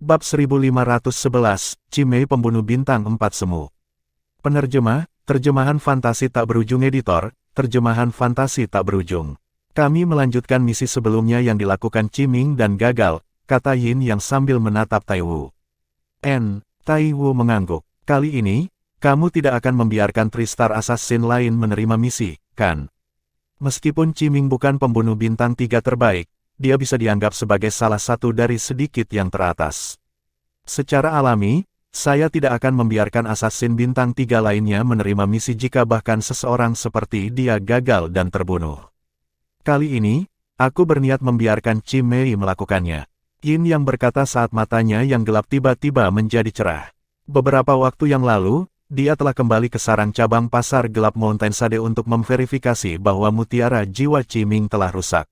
Bab 1511, Cimei Pembunuh Bintang 4 Semu. Penerjemah, Terjemahan Fantasi Tak Berujung Editor, Terjemahan Fantasi Tak Berujung. Kami melanjutkan misi sebelumnya yang dilakukan Ciming dan gagal, kata Yin yang sambil menatap Taiwu. Taiwu mengangguk. Kali ini, kamu tidak akan membiarkan Tristar Assassin lain menerima misi, kan? Meskipun Ciming bukan pembunuh bintang 3 terbaik, dia bisa dianggap sebagai salah satu dari sedikit yang teratas. Secara alami, saya tidak akan membiarkan assassin bintang 3 lainnya menerima misi jika bahkan seseorang seperti dia gagal dan terbunuh. Kali ini, aku berniat membiarkan Cimei melakukannya. Yin yang berkata saat matanya yang gelap tiba-tiba menjadi cerah. Beberapa waktu yang lalu, dia telah kembali ke sarang cabang pasar gelap Mountain Sade untuk memverifikasi bahwa mutiara jiwa Ciming telah rusak.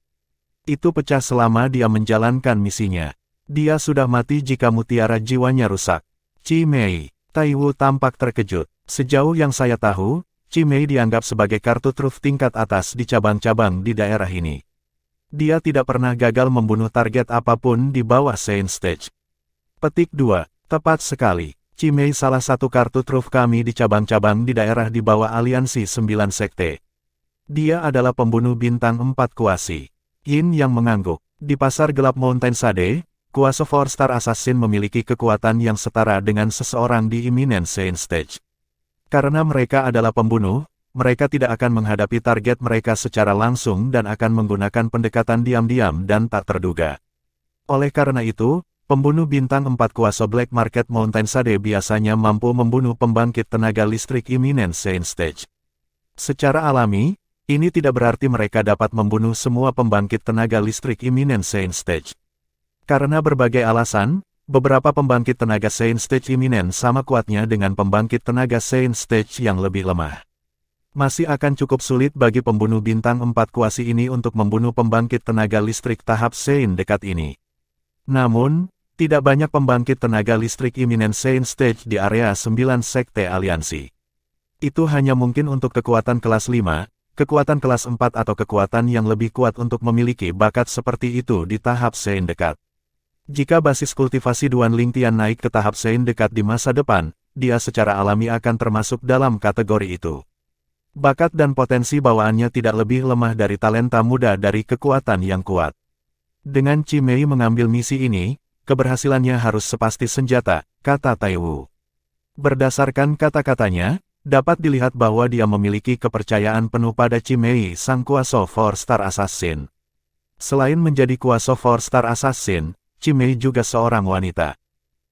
Itu pecah selama dia menjalankan misinya. Dia sudah mati jika mutiara jiwanya rusak. Cimei. Taiwu tampak terkejut. Sejauh yang saya tahu, Cimei dianggap sebagai kartu truf tingkat atas di cabang-cabang di daerah ini. Dia tidak pernah gagal membunuh target apapun di bawah Saint Stage. Petik 2. Tepat sekali. Cimei salah satu kartu truf kami di cabang-cabang di daerah di bawah aliansi 9 sekte. Dia adalah pembunuh bintang 4 kuasi. Yin yang mengangguk. Di pasar gelap Mountain Sade, kuasa 4-star assassin memiliki kekuatan yang setara dengan seseorang di Imminent Saint Stage. Karena mereka adalah pembunuh, mereka tidak akan menghadapi target mereka secara langsung dan akan menggunakan pendekatan diam-diam dan tak terduga. Oleh karena itu, pembunuh bintang 4 kuasa Black Market Mountain Sade biasanya mampu membunuh pembangkit tenaga listrik Imminent Saint Stage. Secara alami, ini tidak berarti mereka dapat membunuh semua pembangkit tenaga listrik Imminent Saint Stage. Karena berbagai alasan, beberapa pembangkit tenaga Saint Stage Imminent sama kuatnya dengan pembangkit tenaga Saint Stage yang lebih lemah. Masih akan cukup sulit bagi pembunuh bintang 4 kuasi ini untuk membunuh pembangkit tenaga listrik tahap Saint dekat ini. Namun, tidak banyak pembangkit tenaga listrik Imminent Saint Stage di area 9 sekte aliansi. Itu hanya mungkin untuk kekuatan kelas 5, kekuatan kelas 4 atau kekuatan yang lebih kuat untuk memiliki bakat seperti itu di tahap Saint dekat. Jika basis kultivasi Duan Lingtian naik ke tahap Saint dekat di masa depan, dia secara alami akan termasuk dalam kategori itu. Bakat dan potensi bawaannya tidak lebih lemah dari talenta muda dari kekuatan yang kuat. Dengan Cimei mengambil misi ini, keberhasilannya harus sepasti senjata, kata Taiwu. Berdasarkan kata-katanya, dapat dilihat bahwa dia memiliki kepercayaan penuh pada Cimei sang kuasa 4-star assassin. Selain menjadi kuasa 4-star assassin, Cimei juga seorang wanita.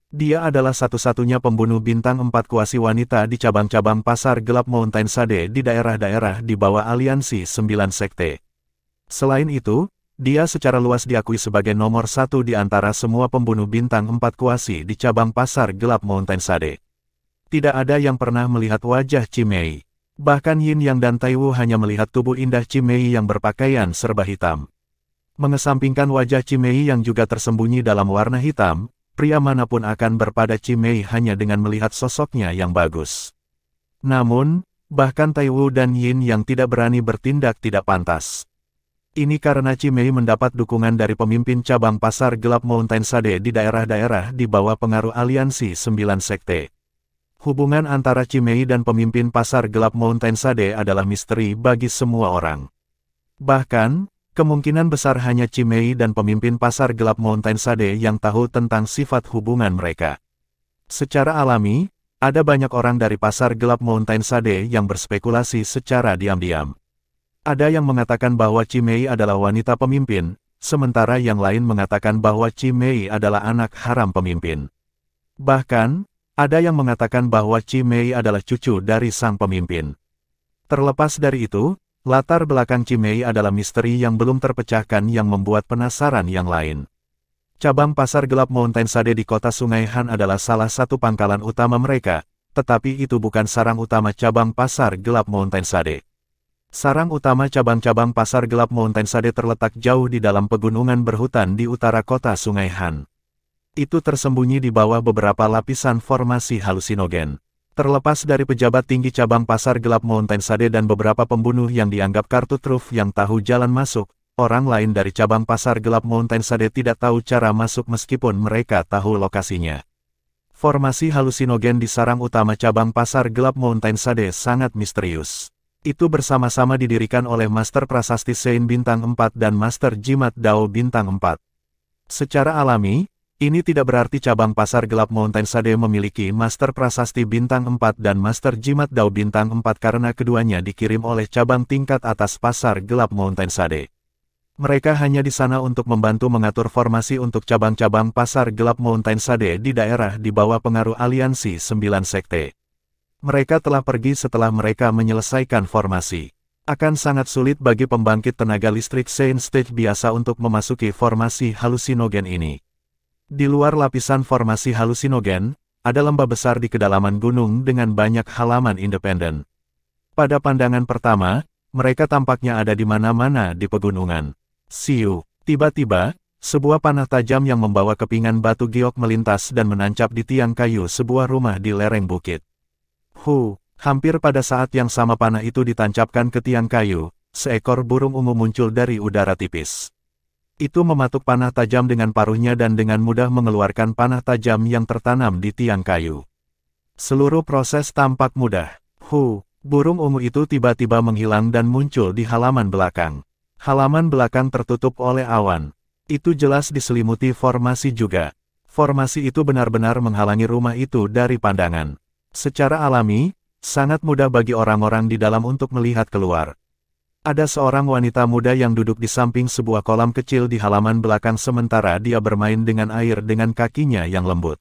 Dia adalah satu-satunya pembunuh bintang 4 kuasi wanita di cabang-cabang pasar gelap Mountain Sade di daerah-daerah di bawah aliansi 9 sekte. Selain itu, dia secara luas diakui sebagai nomor 1 di antara semua pembunuh bintang 4 kuasi di cabang pasar gelap Mountain Sade. Tidak ada yang pernah melihat wajah Cimei. Bahkan Yin Yang dan Taiwu hanya melihat tubuh indah Cimei yang berpakaian serba hitam. Mengesampingkan wajah Cimei yang juga tersembunyi dalam warna hitam, pria manapun akan berpada Cimei hanya dengan melihat sosoknya yang bagus. Namun, bahkan Taiwu dan Yin Yang tidak berani bertindak tidak pantas. Ini karena Cimei mendapat dukungan dari pemimpin cabang pasar gelap Mountain Sade di daerah-daerah di bawah pengaruh aliansi 9 sekte. Hubungan antara Cimei dan pemimpin pasar gelap Mountain Sade adalah misteri bagi semua orang. Bahkan, kemungkinan besar hanya Cimei dan pemimpin pasar gelap Mountain Sade yang tahu tentang sifat hubungan mereka. Secara alami, ada banyak orang dari pasar gelap Mountain Sade yang berspekulasi secara diam-diam. Ada yang mengatakan bahwa Cimei adalah wanita pemimpin, sementara yang lain mengatakan bahwa Cimei adalah anak haram pemimpin. Bahkan, ada yang mengatakan bahwa Cimei adalah cucu dari sang pemimpin. Terlepas dari itu, latar belakang Cimei adalah misteri yang belum terpecahkan yang membuat penasaran yang lain. Cabang pasar gelap Mountain Sade di kota Sungai Han adalah salah satu pangkalan utama mereka, tetapi itu bukan sarang utama cabang pasar gelap Mountain Sade. Sarang utama cabang-cabang pasar gelap Mountain Sade terletak jauh di dalam pegunungan berhutan di utara kota Sungai Han. Itu tersembunyi di bawah beberapa lapisan formasi halusinogen. Terlepas dari pejabat tinggi cabang pasar gelap Mountain Sade dan beberapa pembunuh yang dianggap kartu truf yang tahu jalan masuk, orang lain dari cabang pasar gelap Mountain Sade tidak tahu cara masuk meskipun mereka tahu lokasinya. Formasi halusinogen di sarang utama cabang pasar gelap Mountain Sade sangat misterius. Itu bersama-sama didirikan oleh Master Prasasti Sein Bintang 4 dan Master Jimat Dao Bintang 4. Secara alami, ini tidak berarti cabang pasar gelap Mountain Sade memiliki Master Prasasti Bintang 4 dan Master Jimat Dao Bintang 4 karena keduanya dikirim oleh cabang tingkat atas pasar gelap Mountain Sade. Mereka hanya di sana untuk membantu mengatur formasi untuk cabang-cabang pasar gelap Mountain Sade di daerah di bawah pengaruh aliansi 9 sekte. Mereka telah pergi setelah mereka menyelesaikan formasi. Akan sangat sulit bagi pembangkit tenaga listrik Sein Stage biasa untuk memasuki formasi halusinogen ini. Di luar lapisan formasi halusinogen, ada lembah besar di kedalaman gunung dengan banyak halaman independen. Pada pandangan pertama, mereka tampaknya ada di mana-mana di pegunungan. Siu, tiba-tiba, sebuah panah tajam yang membawa kepingan batu giok melintas dan menancap di tiang kayu sebuah rumah di lereng bukit. Hampir pada saat yang sama panah itu ditancapkan ke tiang kayu, seekor burung ungu muncul dari udara tipis. Itu mematuk panah tajam dengan paruhnya dan dengan mudah mengeluarkan panah tajam yang tertanam di tiang kayu. Seluruh proses tampak mudah. Burung ungu itu tiba-tiba menghilang dan muncul di halaman belakang. Halaman belakang tertutup oleh awan. Itu jelas diselimuti formasi juga. Formasi itu benar-benar menghalangi rumah itu dari pandangan. Secara alami, sangat mudah bagi orang-orang di dalam untuk melihat keluar. Ada seorang wanita muda yang duduk di samping sebuah kolam kecil di halaman belakang sementara dia bermain dengan air dengan kakinya yang lembut.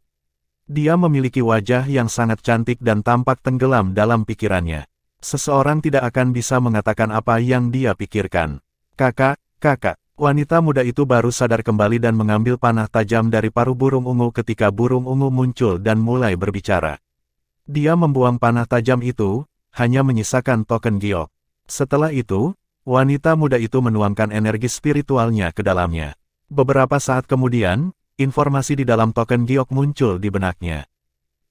Dia memiliki wajah yang sangat cantik dan tampak tenggelam dalam pikirannya. Seseorang tidak akan bisa mengatakan apa yang dia pikirkan. Kakak, wanita muda itu baru sadar kembali dan mengambil panah tajam dari paruh burung ungu ketika burung ungu muncul dan mulai berbicara. Dia membuang panah tajam itu, hanya menyisakan token giok. Setelah itu, wanita muda itu menuangkan energi spiritualnya ke dalamnya. Beberapa saat kemudian, informasi di dalam token giok muncul di benaknya.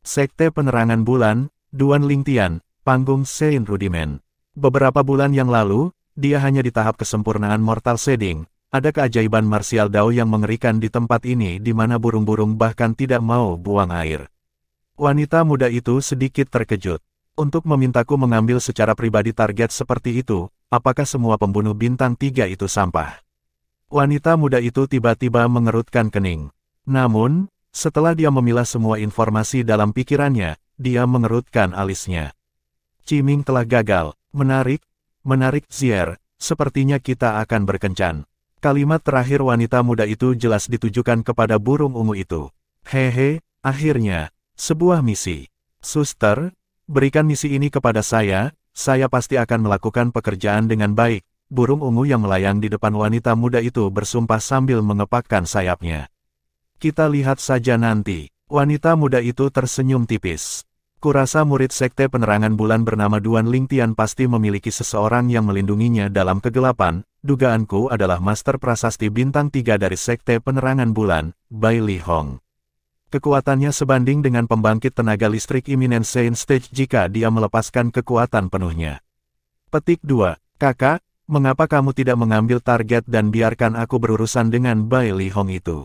Sekte Penerangan Bulan, Duan Lingtian, Panggung Sein Rudiment. Beberapa bulan yang lalu, dia hanya di tahap kesempurnaan Mortal Shading. Ada keajaiban martial Dao yang mengerikan di tempat ini di mana burung-burung bahkan tidak mau buang air. Wanita muda itu sedikit terkejut. Untuk memintaku mengambil secara pribadi target seperti itu, apakah semua pembunuh bintang 3 itu sampah? Wanita muda itu tiba-tiba mengerutkan kening. Namun, setelah dia memilah semua informasi dalam pikirannya, dia mengerutkan alisnya. Qiming telah gagal. Menarik Zier, sepertinya kita akan berkencan. Kalimat terakhir wanita muda itu jelas ditujukan kepada burung ungu itu. Hehe, akhirnya. Sebuah misi. Suster, berikan misi ini kepada saya pasti akan melakukan pekerjaan dengan baik. Burung ungu yang melayang di depan wanita muda itu bersumpah sambil mengepakkan sayapnya. Kita lihat saja nanti. Wanita muda itu tersenyum tipis. Kurasa murid Sekte Penerangan Bulan bernama Duan Lingtian pasti memiliki seseorang yang melindunginya dalam kegelapan. Dugaanku adalah Master Prasasti Bintang 3 dari Sekte Penerangan Bulan, Bai Li Hong. Kekuatannya sebanding dengan pembangkit tenaga listrik Imminent Sein Stage jika dia melepaskan kekuatan penuhnya. Petik 2. Kakak, mengapa kamu tidak mengambil target dan biarkan aku berurusan dengan Bai Li Hong itu?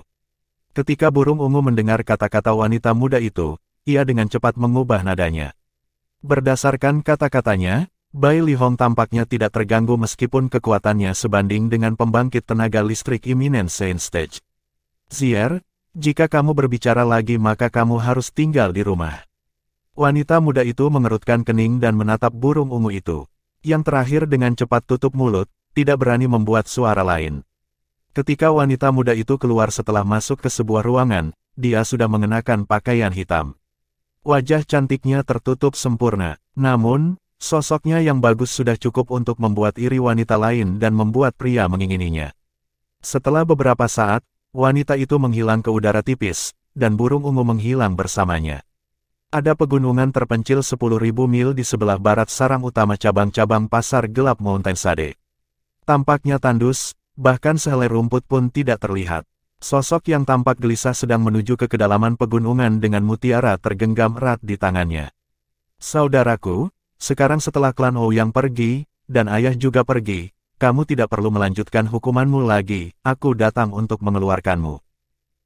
Ketika burung ungu mendengar kata-kata wanita muda itu, ia dengan cepat mengubah nadanya. Berdasarkan kata-katanya, Bai Li Hong tampaknya tidak terganggu meskipun kekuatannya sebanding dengan pembangkit tenaga listrik Imminent Sein Stage. Zier, jika kamu berbicara lagi maka kamu harus tinggal di rumah. Wanita muda itu mengerutkan kening dan menatap burung ungu itu. Yang terakhir dengan cepat tutup mulut, tidak berani membuat suara lain. Ketika wanita muda itu keluar setelah masuk ke sebuah ruangan, dia sudah mengenakan pakaian hitam. Wajah cantiknya tertutup sempurna, namun, sosoknya yang bagus sudah cukup untuk membuat iri wanita lain dan membuat pria mengingininya. Setelah beberapa saat, wanita itu menghilang ke udara tipis, dan burung ungu menghilang bersamanya. Ada pegunungan terpencil 10.000 mil di sebelah barat sarang utama cabang-cabang pasar gelap Mountain Sade. Tampaknya tandus, bahkan sehelai rumput pun tidak terlihat. Sosok yang tampak gelisah sedang menuju ke kedalaman pegunungan dengan mutiara tergenggam erat di tangannya. Saudaraku, sekarang setelah klan Ouyang pergi, dan ayah juga pergi, kamu tidak perlu melanjutkan hukumanmu lagi, aku datang untuk mengeluarkanmu.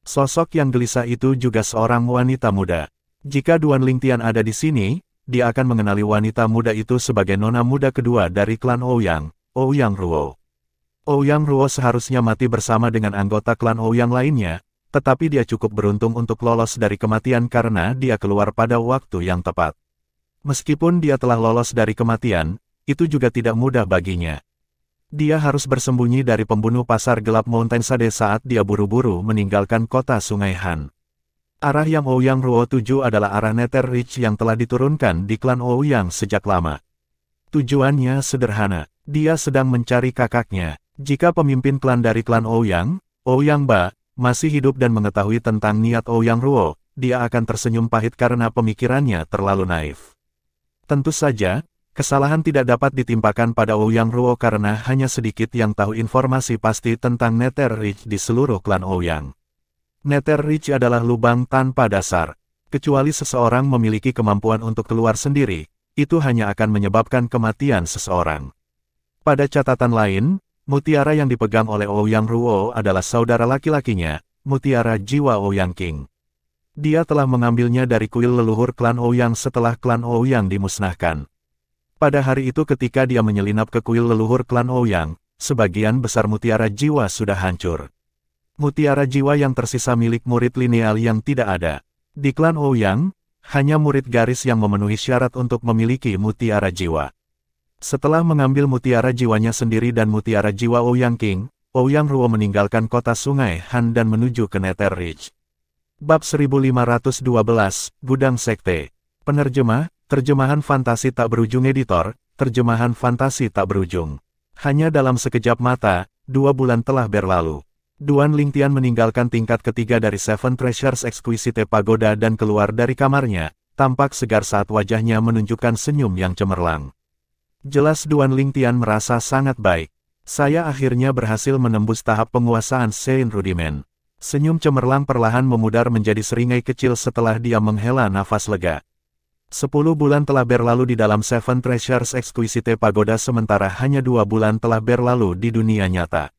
Sosok yang gelisah itu juga seorang wanita muda. Jika Duan Lingtian ada di sini, dia akan mengenali wanita muda itu sebagai nona muda kedua dari klan Ouyang, Ouyang Ruo. Ouyang Ruo seharusnya mati bersama dengan anggota klan Ouyang lainnya, tetapi dia cukup beruntung untuk lolos dari kematian karena dia keluar pada waktu yang tepat. Meskipun dia telah lolos dari kematian, itu juga tidak mudah baginya. Dia harus bersembunyi dari pembunuh pasar gelap Mountain Sade saat dia buru-buru meninggalkan kota Sungai Han. Arah yang Ouyang Ruo tuju adalah arah Nether Ridge yang telah diturunkan di klan Ouyang sejak lama. Tujuannya sederhana, dia sedang mencari kakaknya. Jika pemimpin klan dari klan Ouyang, Ouyang Ba, masih hidup dan mengetahui tentang niat Ouyang Ruo, dia akan tersenyum pahit karena pemikirannya terlalu naif. Tentu saja, kesalahan tidak dapat ditimpakan pada Ouyang Ruo karena hanya sedikit yang tahu informasi pasti tentang Nether Ridge di seluruh klan Ouyang. Nether Ridge adalah lubang tanpa dasar. Kecuali seseorang memiliki kemampuan untuk keluar sendiri, itu hanya akan menyebabkan kematian seseorang. Pada catatan lain, mutiara yang dipegang oleh Ouyang Ruo adalah saudara laki-lakinya, mutiara jiwa Ouyang King. Dia telah mengambilnya dari kuil leluhur klan Ouyang setelah klan Ouyang dimusnahkan. Pada hari itu ketika dia menyelinap ke kuil leluhur klan Ouyang, sebagian besar mutiara jiwa sudah hancur. Mutiara jiwa yang tersisa milik murid lineal yang tidak ada. Di klan Ouyang, hanya murid garis yang memenuhi syarat untuk memiliki mutiara jiwa. Setelah mengambil mutiara jiwanya sendiri dan mutiara jiwa Ouyang King, Ouyang Ruo meninggalkan kota Sungai Han dan menuju ke Nether Ridge. Bab 1512, Gudang Sekte. Penerjemah, terjemahan fantasi tak berujung editor, terjemahan fantasi tak berujung. Hanya dalam sekejap mata, 2 bulan telah berlalu. Duan Lingtian meninggalkan tingkat ketiga dari Seven Treasures Exquisite Pagoda dan keluar dari kamarnya, tampak segar saat wajahnya menunjukkan senyum yang cemerlang. Jelas Duan Lingtian merasa sangat baik. Saya akhirnya berhasil menembus tahap penguasaan Sein Rudiment. Senyum cemerlang perlahan memudar menjadi seringai kecil setelah dia menghela nafas lega. 10 bulan telah berlalu di dalam Seven Treasures Exquisite Pagoda sementara hanya 2 bulan telah berlalu di dunia nyata.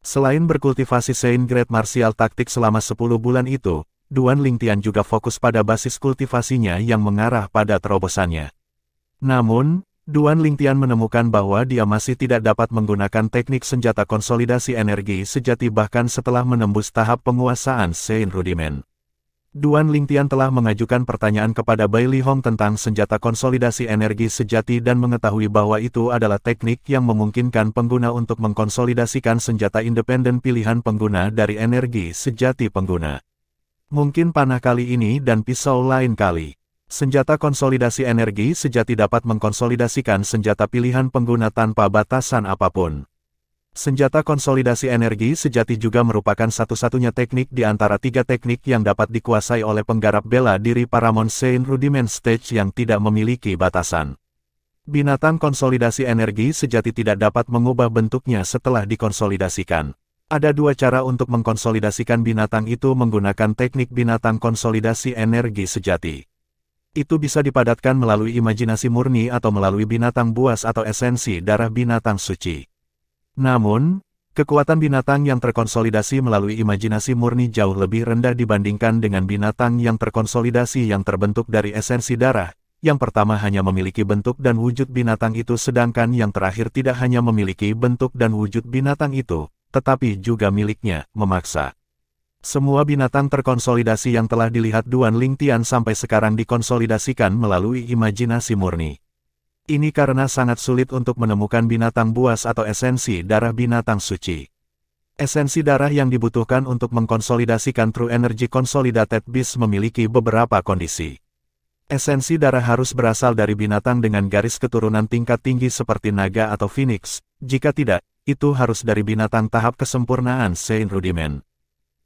Selain berkultivasi Sein Great Martial Taktik selama 10 bulan itu, Duan Lingtian juga fokus pada basis kultivasinya yang mengarah pada terobosannya. Namun, Duan Lingtian menemukan bahwa dia masih tidak dapat menggunakan teknik senjata konsolidasi energi sejati bahkan setelah menembus tahap penguasaan Sein Rudiment. Duan Lingtian telah mengajukan pertanyaan kepada Bai Lihong tentang senjata konsolidasi energi sejati dan mengetahui bahwa itu adalah teknik yang memungkinkan pengguna untuk mengkonsolidasikan senjata independen pilihan pengguna dari energi sejati pengguna. Mungkin panah kali ini dan pisau lain kali. Senjata konsolidasi energi sejati dapat mengkonsolidasikan senjata pilihan pengguna tanpa batasan apapun. Senjata konsolidasi energi sejati juga merupakan satu-satunya teknik di antara 3 teknik yang dapat dikuasai oleh penggarap bela diri Paramount Sein Rudiment Stage yang tidak memiliki batasan. Binatang konsolidasi energi sejati tidak dapat mengubah bentuknya setelah dikonsolidasikan. Ada 2 cara untuk mengkonsolidasikan binatang itu menggunakan teknik binatang konsolidasi energi sejati. Itu bisa dipadatkan melalui imajinasi murni atau melalui binatang buas atau esensi darah binatang suci. Namun, kekuatan binatang yang terkonsolidasi melalui imajinasi murni jauh lebih rendah dibandingkan dengan binatang yang terkonsolidasi yang terbentuk dari esensi darah. Yang pertama hanya memiliki bentuk dan wujud binatang itu sedangkan yang terakhir tidak hanya memiliki bentuk dan wujud binatang itu, tetapi juga miliknya, memaksa. Semua binatang terkonsolidasi yang telah dilihat Duan Lingtian sampai sekarang dikonsolidasikan melalui imajinasi murni. Ini karena sangat sulit untuk menemukan binatang buas atau esensi darah binatang suci. Esensi darah yang dibutuhkan untuk mengkonsolidasikan True Energy Consolidated Beast memiliki beberapa kondisi. Esensi darah harus berasal dari binatang dengan garis keturunan tingkat tinggi seperti naga atau phoenix. Jika tidak, itu harus dari binatang tahap kesempurnaan Sein Rudiment.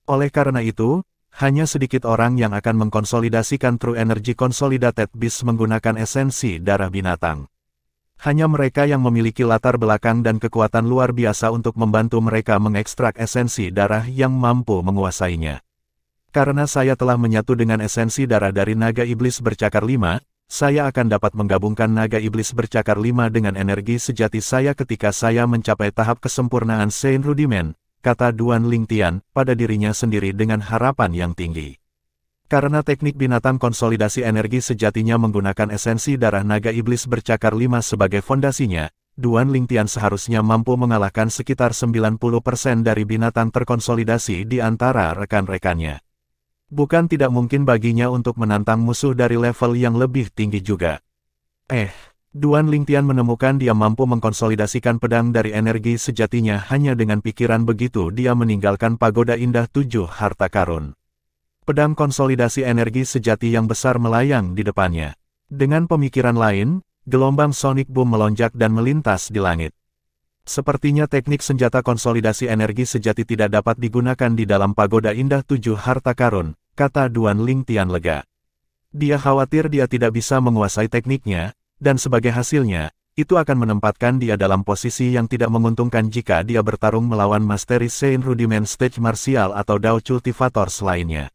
Oleh karena itu, hanya sedikit orang yang akan mengkonsolidasikan True Energy Consolidated Beast menggunakan esensi darah binatang. Hanya mereka yang memiliki latar belakang dan kekuatan luar biasa untuk membantu mereka mengekstrak esensi darah yang mampu menguasainya. Karena saya telah menyatu dengan esensi darah dari naga iblis bercakar 5, saya akan dapat menggabungkan naga iblis bercakar 5 dengan energi sejati saya ketika saya mencapai tahap kesempurnaan Sein Rudiment, kata Duan Lingtian pada dirinya sendiri dengan harapan yang tinggi. Karena teknik binatang konsolidasi energi sejatinya menggunakan esensi darah naga iblis bercakar 5 sebagai fondasinya, Duan Lingtian seharusnya mampu mengalahkan sekitar 90% dari binatang terkonsolidasi di antara rekan-rekannya. Bukan tidak mungkin baginya untuk menantang musuh dari level yang lebih tinggi juga. Duan Lingtian menemukan dia mampu mengkonsolidasikan pedang dari energi sejatinya hanya dengan pikiran begitu dia meninggalkan pagoda indah 7 harta karun. Pedang konsolidasi energi sejati yang besar melayang di depannya. Dengan pemikiran lain, gelombang sonic boom melonjak dan melintas di langit. Sepertinya teknik senjata konsolidasi energi sejati tidak dapat digunakan di dalam pagoda indah 7 harta karun, kata Duan Lingtian lega. Dia khawatir dia tidak bisa menguasai tekniknya, dan sebagai hasilnya, itu akan menempatkan dia dalam posisi yang tidak menguntungkan jika dia bertarung melawan Mastery Sein Rudiment Stage Martial atau Dao Cultivators lainnya.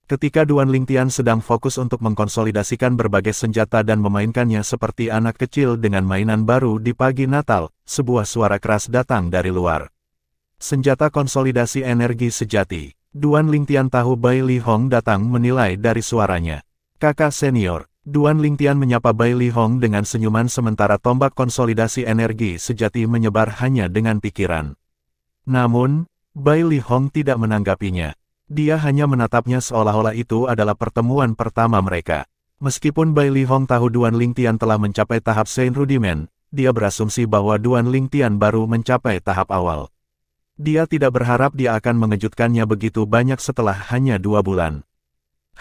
Ketika Duan Lingtian sedang fokus untuk mengkonsolidasikan berbagai senjata dan memainkannya seperti anak kecil dengan mainan baru di pagi Natal, sebuah suara keras datang dari luar. Senjata konsolidasi energi sejati. Duan Lingtian tahu Bai Li Hong datang menilai dari suaranya. Kakak senior. Duan Lingtian menyapa Bai Li Hong dengan senyuman sementara tombak konsolidasi energi sejati menyebar hanya dengan pikiran. Namun, Bai Li Hong tidak menanggapinya. Dia hanya menatapnya seolah-olah itu adalah pertemuan pertama mereka. Meskipun Bai Li Hong tahu Duan Lingtian telah mencapai tahap Sein Rudiment, dia berasumsi bahwa Duan Lingtian baru mencapai tahap awal. Dia tidak berharap dia akan mengejutkannya begitu banyak setelah hanya 2 bulan.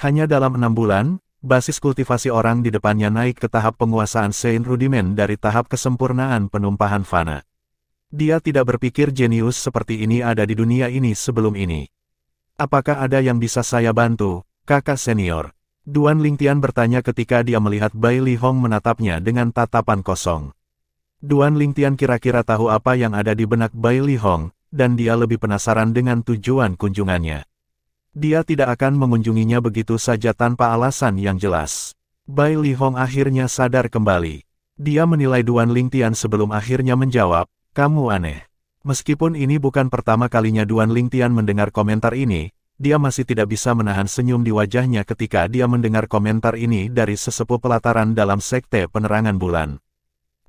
Hanya dalam 6 bulan, basis kultivasi orang di depannya naik ke tahap penguasaan Sein Rudiment dari tahap kesempurnaan penumpahan fana. Dia tidak berpikir jenius seperti ini ada di dunia ini sebelum ini. Apakah ada yang bisa saya bantu, kakak senior? Duan Lingtian bertanya ketika dia melihat Bai Li Hong menatapnya dengan tatapan kosong. Duan Lingtian kira-kira tahu apa yang ada di benak Bai Li Hong, dan dia lebih penasaran dengan tujuan kunjungannya. Dia tidak akan mengunjunginya begitu saja tanpa alasan yang jelas. Bai Li Hong akhirnya sadar kembali. Dia menilai Duan Lingtian sebelum akhirnya menjawab, "Kamu aneh." Meskipun ini bukan pertama kalinya Duan Lingtian mendengar komentar ini, dia masih tidak bisa menahan senyum di wajahnya ketika dia mendengar komentar ini dari sesepuh pelataran dalam sekte penerangan bulan.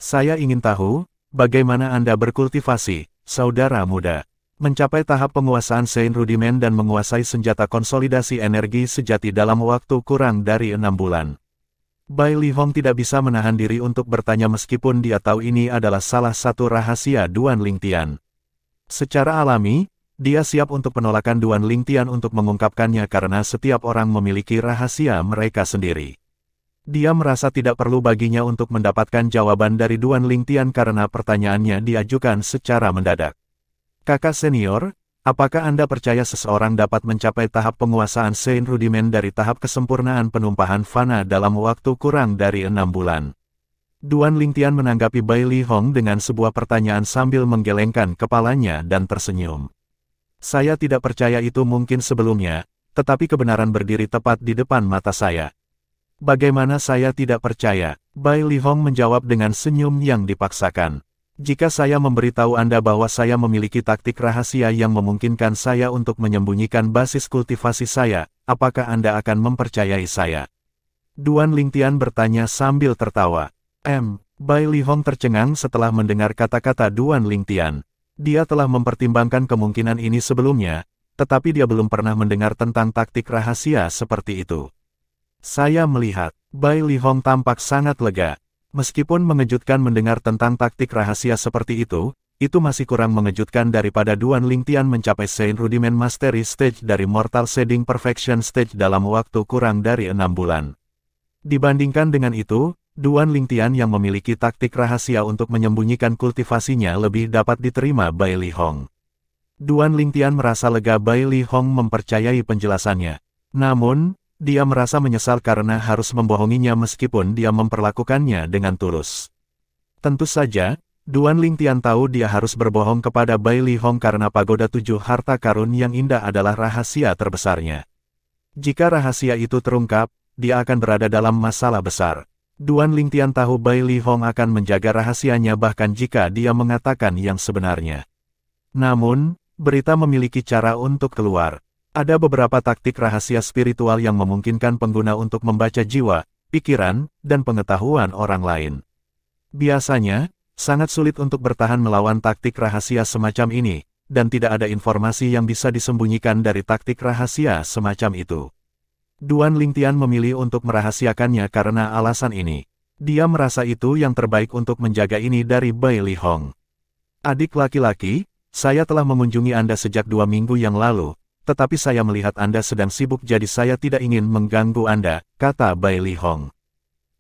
"Saya ingin tahu, bagaimana Anda berkultivasi, saudara muda? Mencapai tahap penguasaan Sein Rudiment dan menguasai senjata konsolidasi energi sejati dalam waktu kurang dari 6 bulan. Bai Li Hong tidak bisa menahan diri untuk bertanya meskipun dia tahu ini adalah salah satu rahasia Duan Lingtian. Secara alami, dia siap untuk penolakan Duan Lingtian untuk mengungkapkannya karena setiap orang memiliki rahasia mereka sendiri. Dia merasa tidak perlu baginya untuk mendapatkan jawaban dari Duan Lingtian karena pertanyaannya diajukan secara mendadak. "Kakak senior, apakah Anda percaya seseorang dapat mencapai tahap penguasaan Sein Rudiment dari tahap kesempurnaan penumpahan fana dalam waktu kurang dari 6 bulan? Duan Lingtian menanggapi Bai Li Hong dengan sebuah pertanyaan sambil menggelengkan kepalanya dan tersenyum. "Saya tidak percaya itu mungkin sebelumnya, tetapi kebenaran berdiri tepat di depan mata saya." "Bagaimana saya tidak percaya?" Bai Li Hong menjawab dengan senyum yang dipaksakan. "Jika saya memberitahu Anda bahwa saya memiliki taktik rahasia yang memungkinkan saya untuk menyembunyikan basis kultivasi saya, apakah Anda akan mempercayai saya?" Duan Lingtian bertanya sambil tertawa. Bai Li Hong tercengang setelah mendengar kata-kata Duan Lingtian. Dia telah mempertimbangkan kemungkinan ini sebelumnya, tetapi dia belum pernah mendengar tentang taktik rahasia seperti itu. "Saya melihat." Bai Li Hong tampak sangat lega. Meskipun mengejutkan mendengar tentang taktik rahasia seperti itu masih kurang mengejutkan daripada Duan Lingtian mencapai Sein Rudiment Mastery Stage dari Mortal Shading Perfection Stage dalam waktu kurang dari 6 bulan. Dibandingkan dengan itu, Duan Lingtian yang memiliki taktik rahasia untuk menyembunyikan kultivasinya lebih dapat diterima Bai Li Hong. Duan Lingtian merasa lega Bai Li Hong mempercayai penjelasannya. Namun, dia merasa menyesal karena harus membohonginya meskipun dia memperlakukannya dengan tulus. Tentu saja, Duan Lingtian tahu dia harus berbohong kepada Bai Li Hong karena pagoda 7 harta karun yang indah adalah rahasia terbesarnya. Jika rahasia itu terungkap, dia akan berada dalam masalah besar. Duan Lingtian tahu Bai Li Hong akan menjaga rahasianya bahkan jika dia mengatakan yang sebenarnya. Namun, berita memiliki cara untuk keluar. Ada beberapa taktik rahasia spiritual yang memungkinkan pengguna untuk membaca jiwa, pikiran, dan pengetahuan orang lain. Biasanya, sangat sulit untuk bertahan melawan taktik rahasia semacam ini, dan tidak ada informasi yang bisa disembunyikan dari taktik rahasia semacam itu. Duan Lingtian memilih untuk merahasiakannya karena alasan ini. Dia merasa itu yang terbaik untuk menjaga ini dari Bai Li Hong. Adik laki-laki, saya telah mengunjungi Anda sejak 2 minggu yang lalu, tetapi saya melihat Anda sedang sibuk jadi saya tidak ingin mengganggu Anda, kata Bai Li Hong.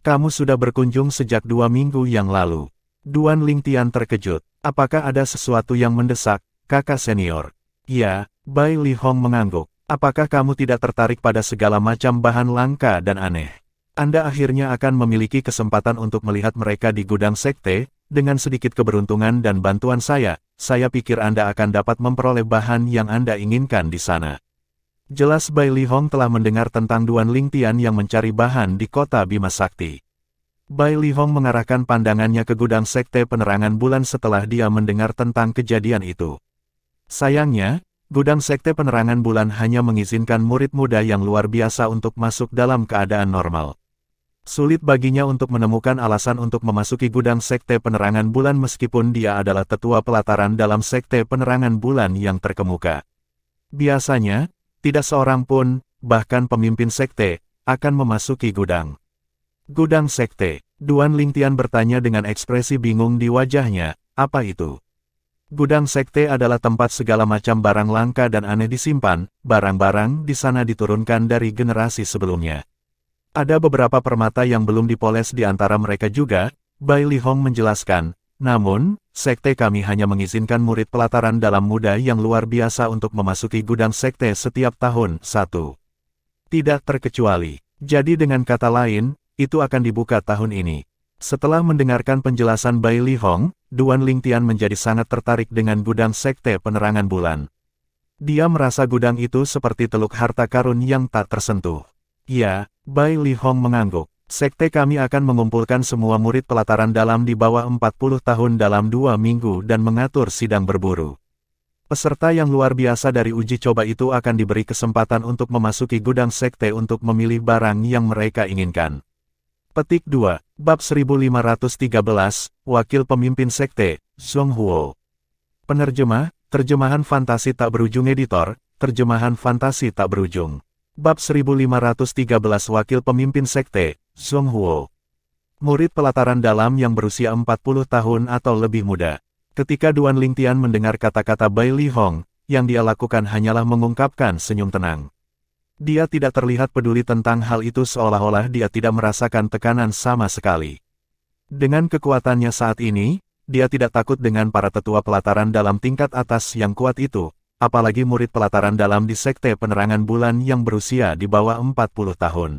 Kamu sudah berkunjung sejak 2 minggu yang lalu. Duan Lingtian terkejut. Apakah ada sesuatu yang mendesak, kakak senior? Ya, Bai Li Hong mengangguk. Apakah kamu tidak tertarik pada segala macam bahan langka dan aneh? Anda akhirnya akan memiliki kesempatan untuk melihat mereka di gudang sekte, dengan sedikit keberuntungan dan bantuan saya pikir Anda akan dapat memperoleh bahan yang Anda inginkan di sana. Jelas Bai Li Hong telah mendengar tentang Duan Lingtian yang mencari bahan di kota Bima Sakti. Bai Li Hong mengarahkan pandangannya ke gudang sekte penerangan bulan setelah dia mendengar tentang kejadian itu. Sayangnya, gudang sekte penerangan bulan hanya mengizinkan murid muda yang luar biasa untuk masuk dalam keadaan normal. Sulit baginya untuk menemukan alasan untuk memasuki gudang sekte penerangan bulan meskipun dia adalah tetua pelataran dalam sekte penerangan bulan yang terkemuka. Biasanya, tidak seorang pun, bahkan pemimpin sekte, akan memasuki gudang. Gudang sekte, Duan Lingtian bertanya dengan ekspresi bingung di wajahnya, apa itu? Gudang sekte adalah tempat segala macam barang langka dan aneh disimpan, barang-barang di sana diturunkan dari generasi sebelumnya. Ada beberapa permata yang belum dipoles di antara mereka juga, Bai Li Hong menjelaskan, namun, sekte kami hanya mengizinkan murid pelataran dalam muda yang luar biasa untuk memasuki gudang sekte setiap tahun, 1. Tidak terkecuali. Jadi dengan kata lain, itu akan dibuka tahun ini. Setelah mendengarkan penjelasan Bai Li Hong, Duan Lingtian menjadi sangat tertarik dengan gudang sekte penerangan bulan. Dia merasa gudang itu seperti teluk harta karun yang tak tersentuh. Ya, Bai Li Hong mengangguk. Sekte kami akan mengumpulkan semua murid pelataran dalam di bawah 40 tahun dalam 2 minggu dan mengatur sidang berburu. Peserta yang luar biasa dari uji coba itu akan diberi kesempatan untuk memasuki gudang sekte untuk memilih barang yang mereka inginkan. Petik 2, Bab 1513, Wakil Pemimpin Sekte, Zhong Huo. Penerjemah, Terjemahan Fantasi Tak Berujung Editor, Terjemahan Fantasi Tak Berujung. Bab 1513 Wakil Pemimpin Sekte, Zhong Huo. Murid pelataran dalam yang berusia 40 tahun atau lebih muda. Ketika Duan Lingtian mendengar kata-kata Bai Li Hong, yang dia lakukan hanyalah mengungkapkan senyum tenang. Dia tidak terlihat peduli tentang hal itu seolah-olah dia tidak merasakan tekanan sama sekali. Dengan kekuatannya saat ini, dia tidak takut dengan para tetua pelataran dalam tingkat atas yang kuat itu, apalagi murid pelataran dalam di sekte penerangan bulan yang berusia di bawah 40 tahun.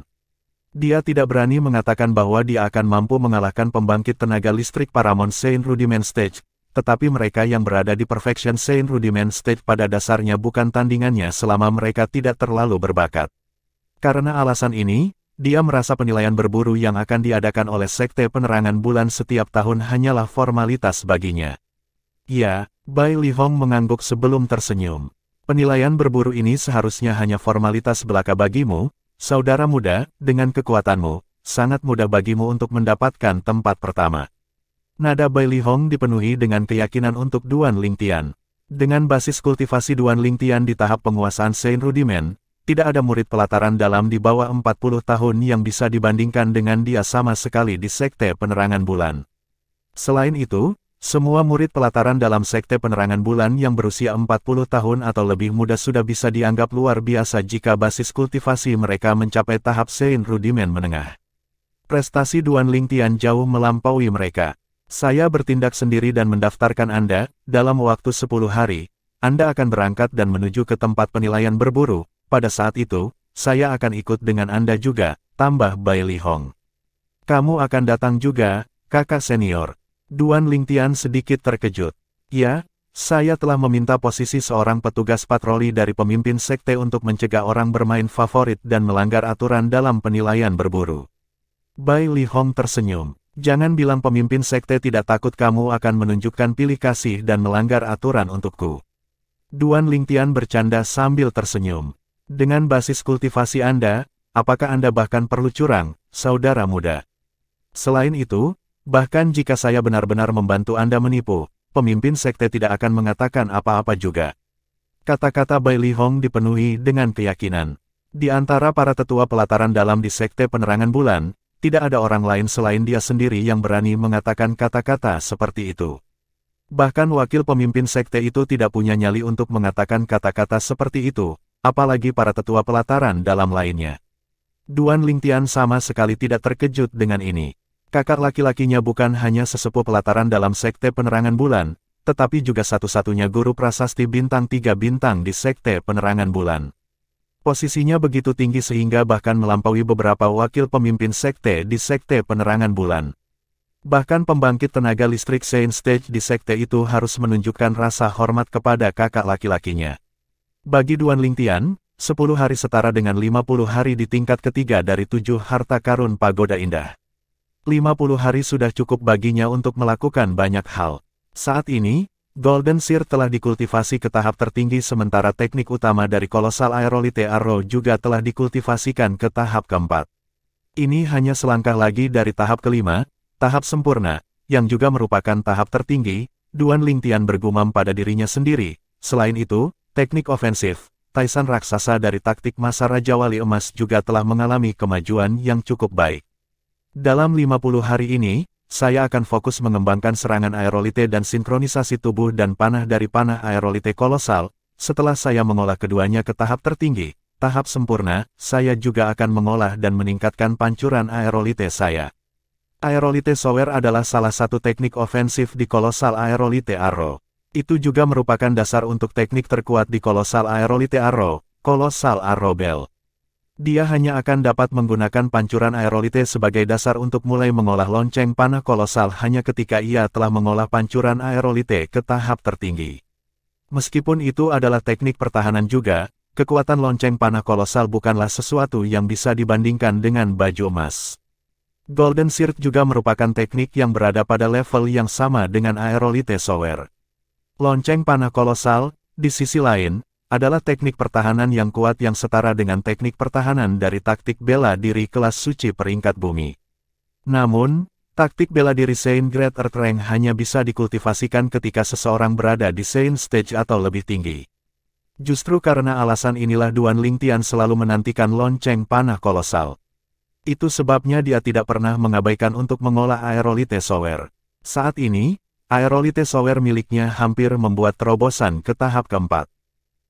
Dia tidak berani mengatakan bahwa dia akan mampu mengalahkan pembangkit tenaga listrik Paramount Saint Rudiment Stage, tetapi mereka yang berada di Perfection Saint Rudiment Stage pada dasarnya bukan tandingannya selama mereka tidak terlalu berbakat. Karena alasan ini, dia merasa penilaian berburu yang akan diadakan oleh Sekte Penerangan Bulan setiap tahun hanyalah formalitas baginya. Ya, Bai Li Hong mengangguk sebelum tersenyum. Penilaian berburu ini seharusnya hanya formalitas belaka bagimu, saudara muda, dengan kekuatanmu, sangat mudah bagimu untuk mendapatkan tempat pertama. Nada Bai Li Hong dipenuhi dengan keyakinan untuk Duan Lingtian. Dengan basis kultivasi Duan Lingtian di tahap penguasaan Saint Rudiment, tidak ada murid pelataran dalam di bawah 40 tahun yang bisa dibandingkan dengan dia sama sekali di Sekte Penerangan Bulan. Selain itu, semua murid pelataran dalam Sekte Penerangan Bulan yang berusia 40 tahun atau lebih muda sudah bisa dianggap luar biasa jika basis kultivasi mereka mencapai tahap Saint Rudiment menengah. Prestasi Duan Lingtian jauh melampaui mereka. Saya bertindak sendiri dan mendaftarkan Anda, dalam waktu 10 hari, Anda akan berangkat dan menuju ke tempat penilaian berburu, pada saat itu, saya akan ikut dengan Anda juga, tambah Bai Li Hong. Kamu akan datang juga, kakak senior. Duan Lingtian sedikit terkejut. Ya, saya telah meminta posisi seorang petugas patroli dari pemimpin sekte untuk mencegah orang bermain favorit dan melanggar aturan dalam penilaian berburu. Bai Li Hong tersenyum. Jangan bilang pemimpin sekte tidak takut kamu akan menunjukkan pilih kasih dan melanggar aturan untukku. Duan Lingtian bercanda sambil tersenyum. Dengan basis kultivasi Anda, apakah Anda bahkan perlu curang, saudara muda? Selain itu, bahkan jika saya benar-benar membantu Anda menipu, pemimpin sekte tidak akan mengatakan apa-apa juga. Kata-kata Bai Li Hong dipenuhi dengan keyakinan. Di antara para tetua pelataran dalam di Sekte Penerangan Bulan, tidak ada orang lain selain dia sendiri yang berani mengatakan kata-kata seperti itu. Bahkan wakil pemimpin sekte itu tidak punya nyali untuk mengatakan kata-kata seperti itu, apalagi para tetua pelataran dalam lainnya. Duan Lingtian sama sekali tidak terkejut dengan ini. Kakak laki-lakinya bukan hanya sesepuh pelataran dalam Sekte Penerangan Bulan, tetapi juga satu-satunya guru prasasti bintang 3 bintang di Sekte Penerangan Bulan. Posisinya begitu tinggi sehingga bahkan melampaui beberapa wakil pemimpin sekte di Sekte Penerangan Bulan. Bahkan pembangkit tenaga listrik Saint Stage di sekte itu harus menunjukkan rasa hormat kepada kakak laki-lakinya. Bagi Duan Lingtian, 10 hari setara dengan 50 hari di tingkat ketiga dari 7 harta karun Pagoda Indah. 50 hari sudah cukup baginya untuk melakukan banyak hal. Saat ini, Golden Seer telah dikultivasi ke tahap tertinggi sementara teknik utama dari Colossal Aerolite Arrow juga telah dikultivasikan ke tahap keempat. Ini hanya selangkah lagi dari tahap kelima, tahap sempurna, yang juga merupakan tahap tertinggi. Duan Lingtian bergumam pada dirinya sendiri. Selain itu, teknik ofensif, Taisan raksasa dari taktik masa Raja Wali Emas juga telah mengalami kemajuan yang cukup baik. Dalam 50 hari ini, saya akan fokus mengembangkan serangan aerolite dan sinkronisasi tubuh dan panah dari panah aerolite kolosal. Setelah saya mengolah keduanya ke tahap tertinggi, tahap sempurna, saya juga akan mengolah dan meningkatkan pancuran aerolite saya. Aerolite Sower adalah salah satu teknik ofensif di Colossal Aerolite Arrow. Itu juga merupakan dasar untuk teknik terkuat di Colossal Aerolite Arrow, Colossal Arrow Bell. Dia hanya akan dapat menggunakan pancuran aerolite sebagai dasar untuk mulai mengolah lonceng panah kolosal hanya ketika ia telah mengolah pancuran aerolite ke tahap tertinggi. Meskipun itu adalah teknik pertahanan juga, kekuatan lonceng panah kolosal bukanlah sesuatu yang bisa dibandingkan dengan baju emas. Golden Seer juga merupakan teknik yang berada pada level yang sama dengan aerolite Sower. Lonceng panah kolosal, di sisi lain, adalah teknik pertahanan yang kuat yang setara dengan teknik pertahanan dari taktik bela diri kelas suci peringkat bumi. Namun, taktik bela diri Saint Great Earth Rank hanya bisa dikultivasikan ketika seseorang berada di Saint Stage atau lebih tinggi. Justru karena alasan inilah Duan Lingtian selalu menantikan lonceng panah kolosal. Itu sebabnya dia tidak pernah mengabaikan untuk mengolah aerolite Sower. Saat ini, aerolite Sower miliknya hampir membuat terobosan ke tahap keempat.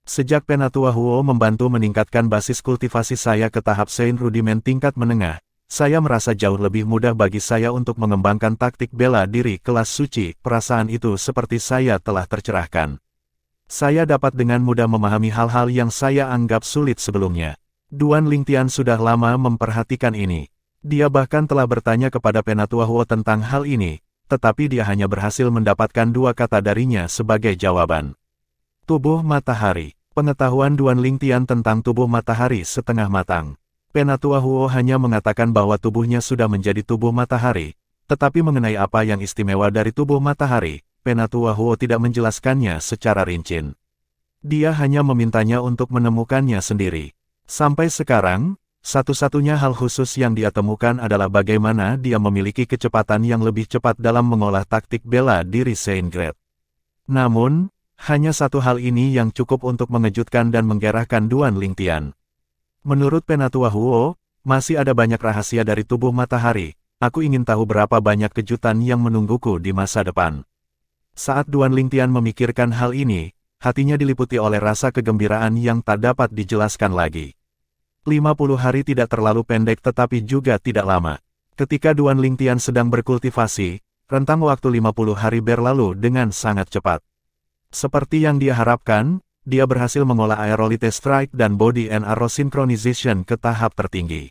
Sejak Penatua Huo membantu meningkatkan basis kultivasi saya ke tahap Saint Rudiment tingkat menengah, saya merasa jauh lebih mudah bagi saya untuk mengembangkan taktik bela diri kelas suci. Perasaan itu seperti saya telah tercerahkan. Saya dapat dengan mudah memahami hal-hal yang saya anggap sulit sebelumnya. Duan Lingtian sudah lama memperhatikan ini. Dia bahkan telah bertanya kepada Penatua Huo tentang hal ini, tetapi dia hanya berhasil mendapatkan 2 kata darinya sebagai jawaban. Tubuh matahari. Pengetahuan Duan Lingtian tentang tubuh matahari setengah matang. Penatua Huo hanya mengatakan bahwa tubuhnya sudah menjadi tubuh matahari, tetapi mengenai apa yang istimewa dari tubuh matahari, Penatua Huo tidak menjelaskannya secara rinci. Dia hanya memintanya untuk menemukannya sendiri. Sampai sekarang, satu-satunya hal khusus yang dia temukan adalah bagaimana dia memiliki kecepatan yang lebih cepat dalam mengolah taktik bela diri Saint Great. Namun, hanya satu hal ini yang cukup untuk mengejutkan dan menggerakkan Duan Lingtian. Menurut Penatua Huo, masih ada banyak rahasia dari tubuh matahari. Aku ingin tahu berapa banyak kejutan yang menungguku di masa depan. Saat Duan Lingtian memikirkan hal ini, hatinya diliputi oleh rasa kegembiraan yang tak dapat dijelaskan lagi. 50 hari tidak terlalu pendek tetapi juga tidak lama. Ketika Duan Lingtian sedang berkultivasi, rentang waktu 50 hari berlalu dengan sangat cepat. Seperti yang dia harapkan, dia berhasil mengolah aerolite strike dan body and arrow synchronization ke tahap tertinggi.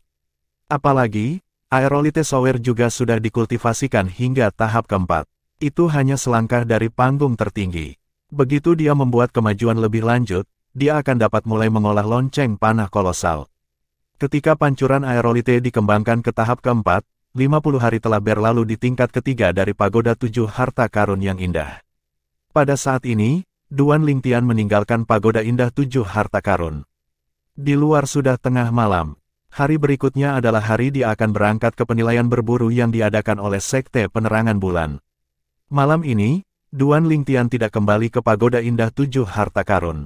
Apalagi, aerolite Sower juga sudah dikultivasikan hingga tahap keempat. Itu hanya selangkah dari panggung tertinggi. Begitu dia membuat kemajuan lebih lanjut, dia akan dapat mulai mengolah lonceng panah kolosal. Ketika pancuran aerolite dikembangkan ke tahap keempat, 50 hari telah berlalu di tingkat ketiga dari Pagoda 7 Harta Karun yang Indah. Pada saat ini, Duan Lingtian meninggalkan Pagoda Indah 7 Harta Karun. Di luar sudah tengah malam. Hari berikutnya adalah hari dia akan berangkat ke penilaian berburu yang diadakan oleh Sekte Penerangan Bulan. Malam ini, Duan Lingtian tidak kembali ke Pagoda Indah 7 Harta Karun.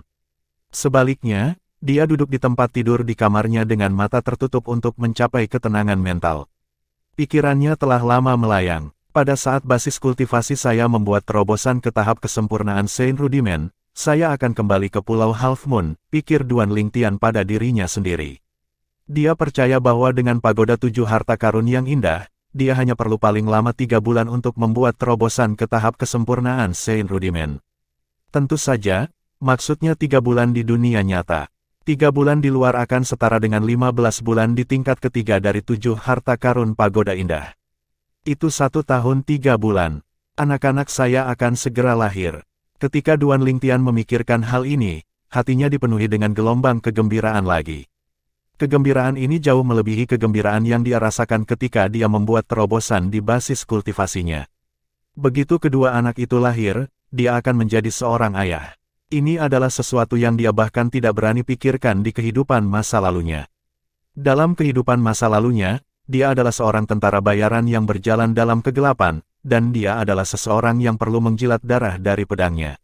Sebaliknya, dia duduk di tempat tidur di kamarnya dengan mata tertutup untuk mencapai ketenangan mental. Pikirannya telah lama melayang. Pada saat basis kultivasi saya membuat terobosan ke tahap kesempurnaan Saint Rudiment, saya akan kembali ke Pulau Half Moon, pikir Duan Lingtian pada dirinya sendiri. Dia percaya bahwa dengan Pagoda 7 Harta Karun yang indah, dia hanya perlu paling lama 3 bulan untuk membuat terobosan ke tahap kesempurnaan Saint Rudiment. Tentu saja, maksudnya 3 bulan di dunia nyata. 3 bulan di luar akan setara dengan 15 bulan di tingkat ketiga dari 7 Harta Karun Pagoda Indah. Itu 1 tahun 3 bulan. Anak-anak saya akan segera lahir. Ketika Duan Lingtian memikirkan hal ini, hatinya dipenuhi dengan gelombang kegembiraan lagi. Kegembiraan ini jauh melebihi kegembiraan yang dia rasakan ketika dia membuat terobosan di basis kultivasinya. Begitu kedua anak itu lahir, dia akan menjadi seorang ayah. Ini adalah sesuatu yang dia bahkan tidak berani pikirkan di kehidupan masa lalunya. Dalam kehidupan masa lalunya, dia adalah seorang tentara bayaran yang berjalan dalam kegelapan, dan dia adalah seseorang yang perlu menjilat darah dari pedangnya.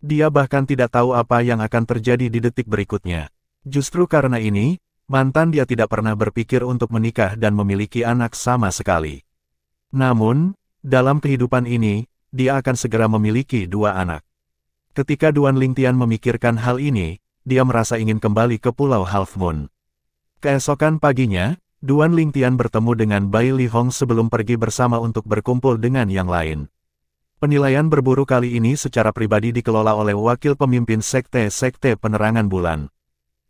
Dia bahkan tidak tahu apa yang akan terjadi di detik berikutnya. Justru karena ini, mantan dia tidak pernah berpikir untuk menikah dan memiliki anak sama sekali. Namun, dalam kehidupan ini, dia akan segera memiliki 2 anak. Ketika Duan Lingtian memikirkan hal ini, dia merasa ingin kembali ke Pulau Half Moon. Keesokan paginya, Duan Lingtian bertemu dengan Bai Li Hong sebelum pergi bersama untuk berkumpul dengan yang lain. Penilaian berburu kali ini secara pribadi dikelola oleh wakil pemimpin sekte Penerangan Bulan.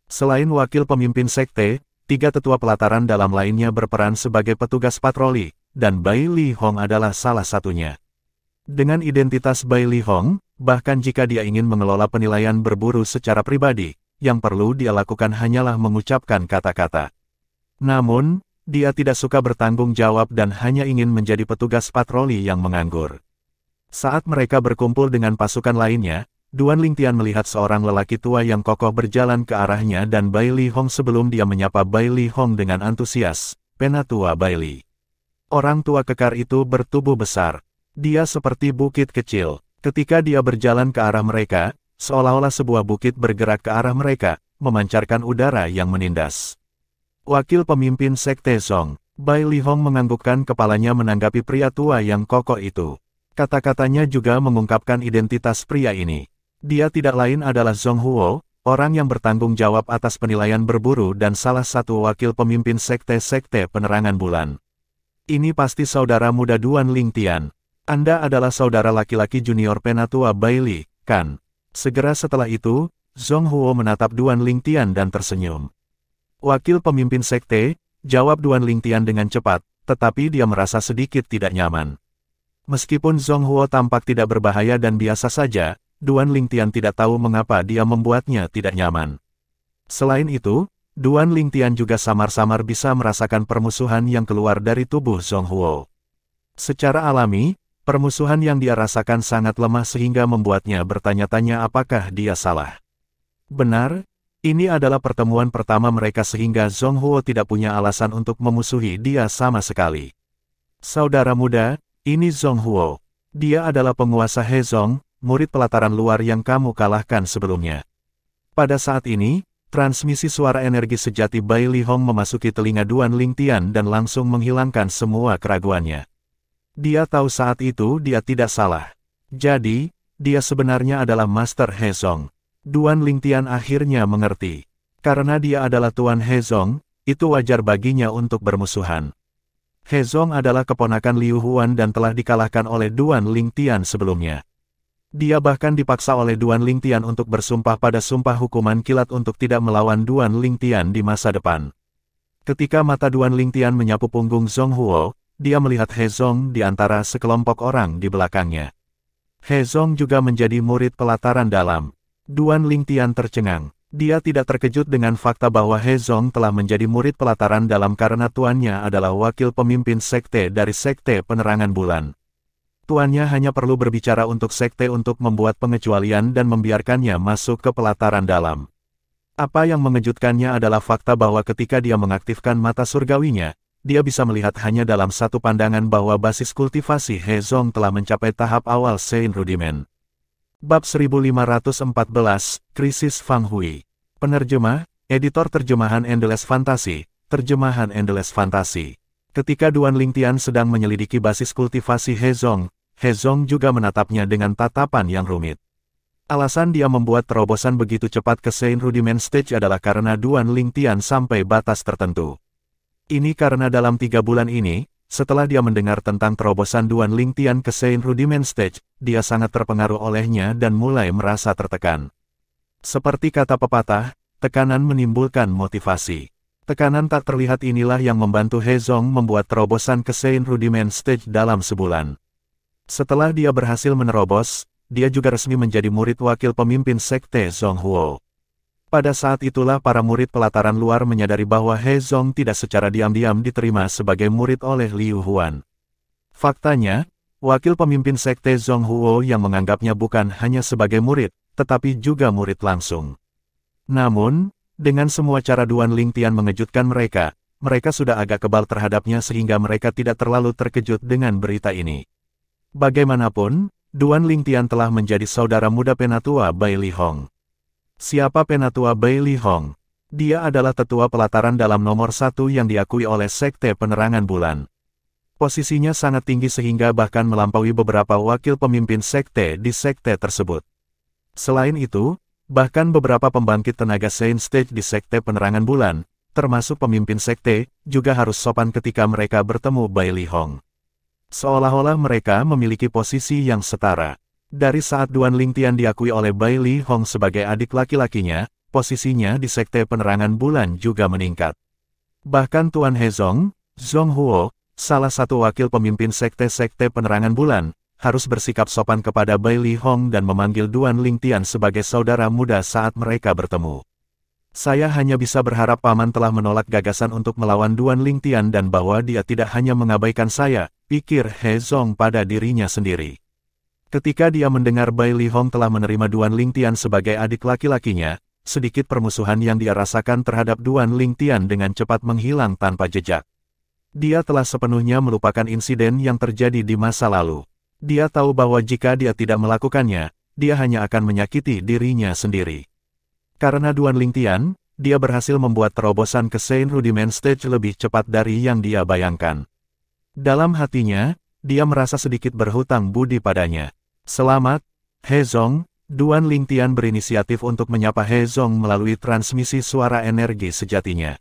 Selain wakil pemimpin sekte, 3 tetua pelataran dalam lainnya berperan sebagai petugas patroli, dan Bai Li Hong adalah salah satunya. Dengan identitas Bai Li Hong, bahkan jika dia ingin mengelola penilaian berburu secara pribadi, yang perlu dia lakukan hanyalah mengucapkan kata-kata. Namun, dia tidak suka bertanggung jawab dan hanya ingin menjadi petugas patroli yang menganggur. Saat mereka berkumpul dengan pasukan lainnya, Duan Lingtian melihat seorang lelaki tua yang kokoh berjalan ke arahnya dan Bai Li Hong sebelum dia menyapa Bai Li Hong dengan antusias, "Penatua Bai Li." Orang tua kekar itu bertubuh besar. Dia seperti bukit kecil. Ketika dia berjalan ke arah mereka, seolah-olah sebuah bukit bergerak ke arah mereka, memancarkan udara yang menindas. Wakil pemimpin Sekte Song, Bai Li Hong menganggukkan kepalanya menanggapi pria tua yang kokoh itu. Kata-katanya juga mengungkapkan identitas pria ini. Dia tidak lain adalah Zhong Huo, orang yang bertanggung jawab atas penilaian berburu dan salah satu wakil pemimpin Sekte Penerangan Bulan. Ini pasti saudara muda Duan Lingtian. Anda adalah saudara laki-laki junior Penatua Bai Li, kan? Segera setelah itu, Zhong Huo menatap Duan Lingtian dan tersenyum. Wakil pemimpin sekte, jawab Duan Lingtian dengan cepat, tetapi dia merasa sedikit tidak nyaman. Meskipun Zhong Huo tampak tidak berbahaya dan biasa saja, Duan Lingtian tidak tahu mengapa dia membuatnya tidak nyaman. Selain itu, Duan Lingtian juga samar-samar bisa merasakan permusuhan yang keluar dari tubuh Zhong Huo. Secara alami, permusuhan yang dia rasakan sangat lemah sehingga membuatnya bertanya-tanya apakah dia salah. Benar, ini adalah pertemuan pertama mereka sehingga Zhong Huo tidak punya alasan untuk memusuhi dia sama sekali. Saudara muda, ini Zhong Huo. Dia adalah penguasa Hezong, murid pelataran luar yang kamu kalahkan sebelumnya. Pada saat ini, transmisi suara energi sejati Bai Li Hong memasuki telinga Duan Lingtian dan langsung menghilangkan semua keraguannya. Dia tahu saat itu dia tidak salah. Jadi, dia sebenarnya adalah Master Hezong. Duan Lingtian akhirnya mengerti. Karena dia adalah Tuan Hezong, itu wajar baginya untuk bermusuhan. Hezong adalah keponakan Liu Huan dan telah dikalahkan oleh Duan Lingtian sebelumnya. Dia bahkan dipaksa oleh Duan Lingtian untuk bersumpah pada sumpah hukuman kilat untuk tidak melawan Duan Lingtian di masa depan. Ketika mata Duan Lingtian menyapu punggung Zhong Huo, dia melihat Hezong di antara sekelompok orang di belakangnya. Hezong juga menjadi murid pelataran dalam. Duan Lingtian tercengang. Dia tidak terkejut dengan fakta bahwa He Zong telah menjadi murid pelataran dalam karena tuannya adalah wakil pemimpin sekte dari Sekte Penerangan Bulan. Tuannya hanya perlu berbicara untuk sekte untuk membuat pengecualian dan membiarkannya masuk ke pelataran dalam. Apa yang mengejutkannya adalah fakta bahwa ketika dia mengaktifkan mata surgawinya, dia bisa melihat hanya dalam satu pandangan bahwa basis kultivasi He Zong telah mencapai tahap awal Sein Rudiment. Bab 1514, Krisis Fang Hui. Penerjemah, editor terjemahan Endless Fantasy, terjemahan Endless Fantasy. Ketika Duan Lingtian sedang menyelidiki basis kultivasi He Zong juga menatapnya dengan tatapan yang rumit. Alasan dia membuat terobosan begitu cepat ke Sein Rudiment Stage adalah karena Duan Lingtian sampai batas tertentu. Ini karena dalam 3 bulan ini, setelah dia mendengar tentang terobosan Duan Lingtian ke Sein Rudiment Stage, dia sangat terpengaruh olehnya dan mulai merasa tertekan. Seperti kata pepatah, tekanan menimbulkan motivasi. Tekanan tak terlihat inilah yang membantu He Zong membuat terobosan ke Sein Rudiment Stage dalam sebulan. Setelah dia berhasil menerobos, dia juga resmi menjadi murid wakil pemimpin Sekte Zhonghuo. Pada saat itulah para murid pelataran luar menyadari bahwa He Zong tidak secara diam-diam diterima sebagai murid oleh Liu Huan. Faktanya, wakil pemimpin Sekte Zhonghuo yang menganggapnya bukan hanya sebagai murid, tetapi juga murid langsung. Namun, dengan semua cara Duan Lingtian mengejutkan mereka sudah agak kebal terhadapnya sehingga mereka tidak terlalu terkejut dengan berita ini. Bagaimanapun, Duan Lingtian telah menjadi saudara muda penatua Bai Li Hong. Siapa penatua Bai Li Hong? Dia adalah tetua pelataran dalam nomor 1 yang diakui oleh Sekte Penerangan Bulan. Posisinya sangat tinggi sehingga bahkan melampaui beberapa wakil pemimpin sekte di sekte tersebut. Selain itu, bahkan beberapa pembangkit tenaga Sein Stage di Sekte Penerangan Bulan, termasuk pemimpin sekte, juga harus sopan ketika mereka bertemu Bai Li Hong. Seolah-olah mereka memiliki posisi yang setara. Dari saat Duan Lingtian diakui oleh Bai Li Hong sebagai adik laki-lakinya, posisinya di Sekte Penerangan Bulan juga meningkat. Bahkan Tuan He Zhonghuo, salah satu wakil pemimpin Sekte Penerangan Bulan, harus bersikap sopan kepada Bai Li Hong dan memanggil Duan Lingtian sebagai saudara muda saat mereka bertemu. Saya hanya bisa berharap paman telah menolak gagasan untuk melawan Duan Lingtian dan bahwa dia tidak hanya mengabaikan saya, pikir He Zong pada dirinya sendiri. Ketika dia mendengar Bai Li Hong telah menerima Duan Lingtian sebagai adik laki-lakinya, sedikit permusuhan yang dia rasakan terhadap Duan Lingtian dengan cepat menghilang tanpa jejak. Dia telah sepenuhnya melupakan insiden yang terjadi di masa lalu. Dia tahu bahwa jika dia tidak melakukannya, dia hanya akan menyakiti dirinya sendiri. Karena Duan Lingtian, dia berhasil membuat terobosan ke Sein Rudiment Stage lebih cepat dari yang dia bayangkan. Dalam hatinya, dia merasa sedikit berhutang budi padanya. Selamat, He Zong. Duan Lingtian berinisiatif untuk menyapa He Zong melalui transmisi suara energi sejatinya.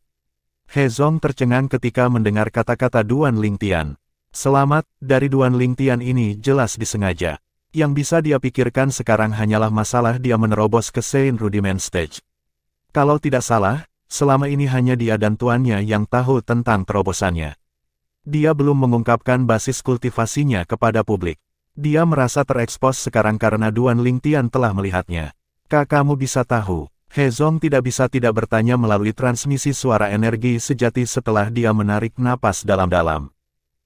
He Zong tercengang ketika mendengar kata-kata Duan Lingtian. Selamat, dari Duan Lingtian ini jelas disengaja. Yang bisa dia pikirkan sekarang hanyalah masalah dia menerobos ke Sein Rudiment Stage. Kalau tidak salah, selama ini hanya dia dan tuannya yang tahu tentang terobosannya. Dia belum mengungkapkan basis kultivasinya kepada publik. Dia merasa terekspos sekarang karena Duan Lingtian telah melihatnya. Kamu bisa tahu, He Zong tidak bisa tidak bertanya melalui transmisi suara energi sejati setelah dia menarik napas dalam-dalam.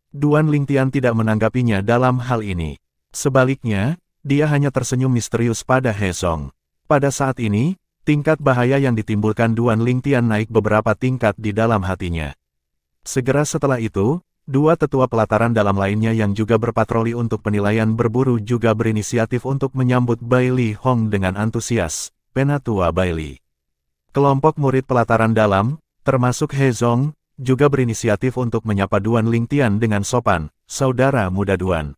Duan Lingtian tidak menanggapinya dalam hal ini. Sebaliknya, dia hanya tersenyum misterius pada He Zong. Pada saat ini, tingkat bahaya yang ditimbulkan Duan Lingtian naik beberapa tingkat di dalam hatinya. Segera setelah itu, dua tetua pelataran dalam lainnya yang juga berpatroli untuk penilaian berburu juga berinisiatif untuk menyambut Bai Li Hong dengan antusias, penatua Bai Li. Kelompok murid pelataran dalam, termasuk He Zong, juga berinisiatif untuk menyapa Duan Lingtian dengan sopan, saudara muda Duan.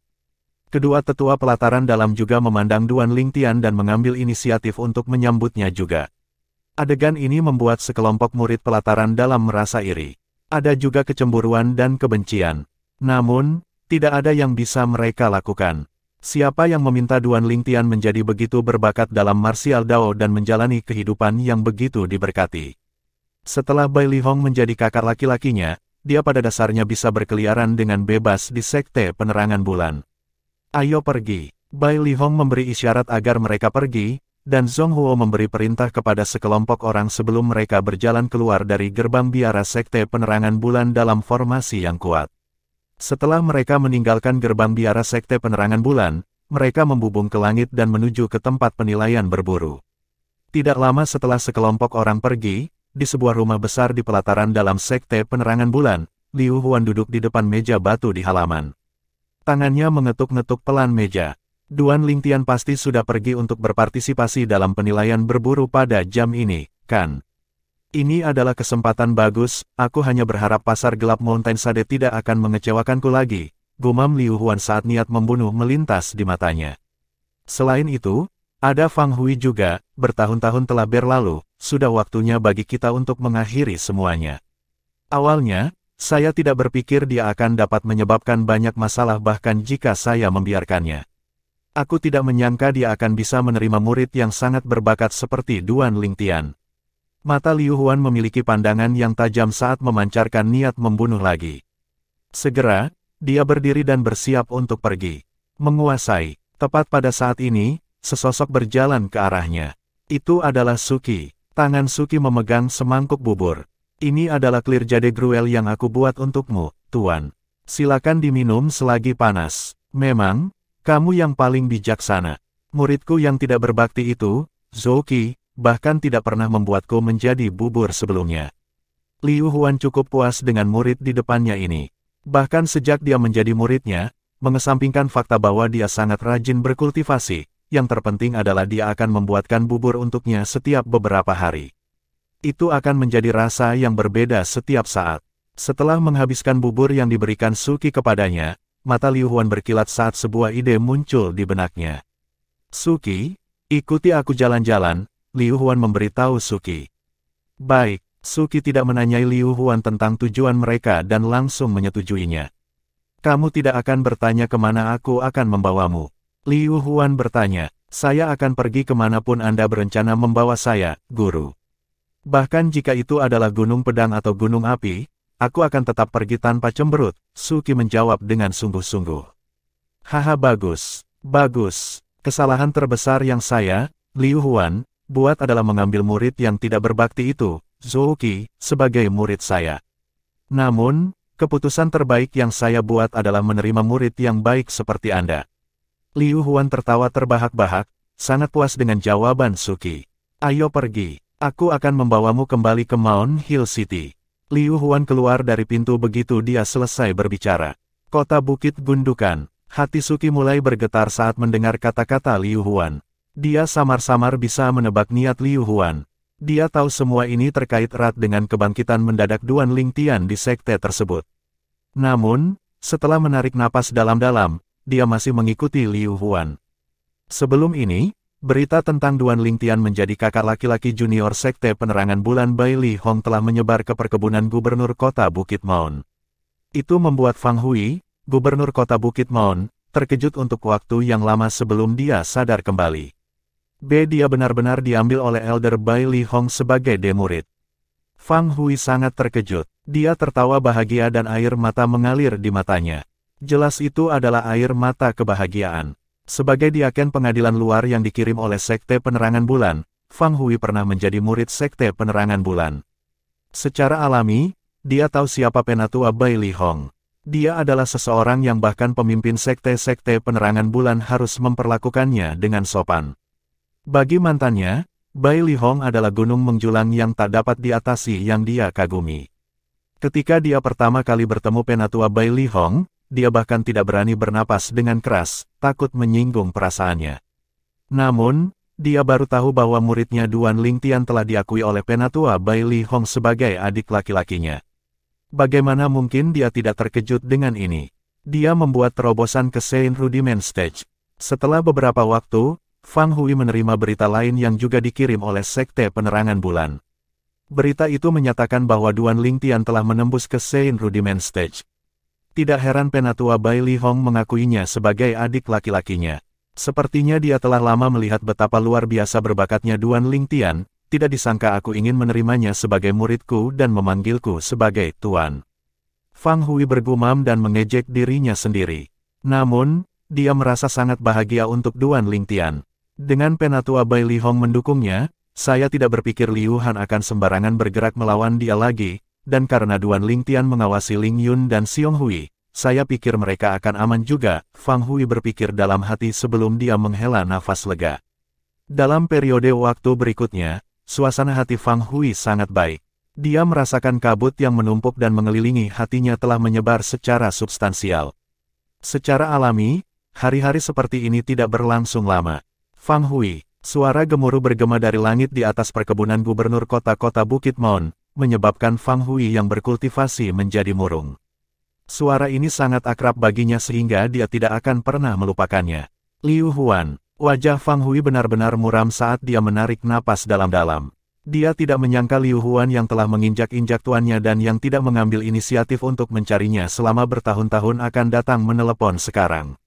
Kedua tetua pelataran dalam juga memandang Duan Lingtian dan mengambil inisiatif untuk menyambutnya juga. Adegan ini membuat sekelompok murid pelataran dalam merasa iri. Ada juga kecemburuan dan kebencian. Namun, tidak ada yang bisa mereka lakukan. Siapa yang meminta Duan Lingtian menjadi begitu berbakat dalam martial Dao dan menjalani kehidupan yang begitu diberkati? Setelah Bai Li Hong menjadi kakak laki-lakinya, dia pada dasarnya bisa berkeliaran dengan bebas di Sekte Penerangan Bulan. Ayo pergi. Bai Li Hong memberi isyarat agar mereka pergi, dan Zhong Huo memberi perintah kepada sekelompok orang sebelum mereka berjalan keluar dari gerbang biara Sekte Penerangan Bulan dalam formasi yang kuat. Setelah mereka meninggalkan gerbang biara Sekte Penerangan Bulan, mereka membubung ke langit dan menuju ke tempat penilaian berburu. Tidak lama setelah sekelompok orang pergi, di sebuah rumah besar di pelataran dalam Sekte Penerangan Bulan, Liu Huan duduk di depan meja batu di halaman. Tangannya mengetuk-ngetuk pelan meja. Duan Lingtian pasti sudah pergi untuk berpartisipasi dalam penilaian berburu pada jam ini, kan? Ini adalah kesempatan bagus, aku hanya berharap pasar gelap Mountain Sade tidak akan mengecewakanku lagi, gumam Liu Huan saat niat membunuh melintas di matanya. Selain itu, ada Fang Hui juga, bertahun-tahun telah berlalu, sudah waktunya bagi kita untuk mengakhiri semuanya. Awalnya, saya tidak berpikir dia akan dapat menyebabkan banyak masalah bahkan jika saya membiarkannya. Aku tidak menyangka dia akan bisa menerima murid yang sangat berbakat seperti Duan Lingtian. Mata Liu Huan memiliki pandangan yang tajam saat memancarkan niat membunuh lagi. Segera, dia berdiri dan bersiap untuk pergi. Menguasai. Tepat pada saat ini, sesosok berjalan ke arahnya. Itu adalah Suki. Tangan Suki memegang semangkuk bubur. Ini adalah clear jade gruel yang aku buat untukmu, Tuan. Silakan diminum selagi panas. Memang, kamu yang paling bijaksana. Muridku yang tidak berbakti itu, Zhou Qi, bahkan tidak pernah membuatku menjadi bubur sebelumnya. Liu Huan cukup puas dengan murid di depannya ini. Bahkan sejak dia menjadi muridnya, mengesampingkan fakta bahwa dia sangat rajin berkultivasi, yang terpenting adalah dia akan membuatkan bubur untuknya setiap beberapa hari. Itu akan menjadi rasa yang berbeda setiap saat. Setelah menghabiskan bubur yang diberikan Suki kepadanya, mata Liu Huan berkilat saat sebuah ide muncul di benaknya. Suki, ikuti aku jalan-jalan, Liu Huan memberitahu Suki. Baik, Suki tidak menanyai Liu Huan tentang tujuan mereka dan langsung menyetujuinya. Kamu tidak akan bertanya kemana aku akan membawamu. Liu Huan bertanya, saya akan pergi kemanapun Anda berencana membawa saya, Guru. Bahkan jika itu adalah gunung pedang atau gunung api, aku akan tetap pergi tanpa cemberut, Suki menjawab dengan sungguh-sungguh. Haha bagus, bagus. Kesalahan terbesar yang saya, Liu Huan, buat adalah mengambil murid yang tidak berbakti itu, Zhou Qi, sebagai murid saya. Namun, keputusan terbaik yang saya buat adalah menerima murid yang baik seperti Anda. Liu Huan tertawa terbahak-bahak, sangat puas dengan jawaban Suki. Ayo pergi, aku akan membawamu kembali ke Mount Hill City. Liu Huan keluar dari pintu begitu dia selesai berbicara. Kota Bukit Gundukan. Hati Suki mulai bergetar saat mendengar kata-kata Liu Huan. Dia samar-samar bisa menebak niat Liu Huan. Dia tahu semua ini terkait erat dengan kebangkitan mendadak Duan Lingtian di sekte tersebut. Namun, setelah menarik napas dalam-dalam, dia masih mengikuti Liu Huan. Sebelum ini, berita tentang Duan Lingtian menjadi kakak laki-laki junior Sekte Penerangan Bulan Bai Li Hong telah menyebar ke perkebunan Gubernur Kota Bukit Maun. Itu membuat Fang Hui, Gubernur Kota Bukit Maun, terkejut untuk waktu yang lama sebelum dia sadar kembali. Dia benar-benar diambil oleh Elder Bai Li Hong sebagai demurid. Fang Hui sangat terkejut. Dia tertawa bahagia dan air mata mengalir di matanya. Jelas itu adalah air mata kebahagiaan. Sebagai diaken pengadilan luar yang dikirim oleh Sekte Penerangan Bulan, Fang Hui pernah menjadi murid Sekte Penerangan Bulan. Secara alami, dia tahu siapa penatua Bai Li Hong. Dia adalah seseorang yang bahkan pemimpin sekte-sekte penerangan bulan harus memperlakukannya dengan sopan. Bagi mantannya, Bai Li Hong adalah gunung menjulang yang tak dapat diatasi yang dia kagumi. Ketika dia pertama kali bertemu penatua Bai Li Hong, dia bahkan tidak berani bernapas dengan keras, takut menyinggung perasaannya. Namun, dia baru tahu bahwa muridnya Duan Lingtian telah diakui oleh penatua Bai Li Hong sebagai adik laki-lakinya. Bagaimana mungkin dia tidak terkejut dengan ini? Dia membuat terobosan ke Saint Rudiment Stage. Setelah beberapa waktu, Fang Hui menerima berita lain yang juga dikirim oleh Sekte Penerangan Bulan. Berita itu menyatakan bahwa Duan Lingtian telah menembus ke Saint Rudiment Stage. Tidak heran penatua Bai Li Hong mengakuinya sebagai adik laki-lakinya. Sepertinya dia telah lama melihat betapa luar biasa berbakatnya Duan Lingtian, tidak disangka aku ingin menerimanya sebagai muridku dan memanggilku sebagai Tuan. Fang Hui bergumam dan mengejek dirinya sendiri. Namun, dia merasa sangat bahagia untuk Duan Lingtian. Dengan penatua Bai Li Hong mendukungnya, saya tidak berpikir Liu Han akan sembarangan bergerak melawan dia lagi, dan karena Duan Lingtian mengawasi Ling Yun dan Xiong Hui, saya pikir mereka akan aman juga, Fang Hui berpikir dalam hati sebelum dia menghela nafas lega. Dalam periode waktu berikutnya, suasana hati Fang Hui sangat baik. Dia merasakan kabut yang menumpuk dan mengelilingi hatinya telah menyebar secara substansial. Secara alami, hari-hari seperti ini tidak berlangsung lama. Fang Hui, suara gemuruh bergema dari langit di atas perkebunan gubernur kota-kota Bukit Mon, menyebabkan Fang Hui yang berkultivasi menjadi murung. Suara ini sangat akrab baginya sehingga dia tidak akan pernah melupakannya. Liu Huan, wajah Fang Hui benar-benar muram saat dia menarik napas dalam-dalam. Dia tidak menyangka Liu Huan yang telah menginjak-injak tuannya dan yang tidak mengambil inisiatif untuk mencarinya selama bertahun-tahun akan datang menelepon sekarang.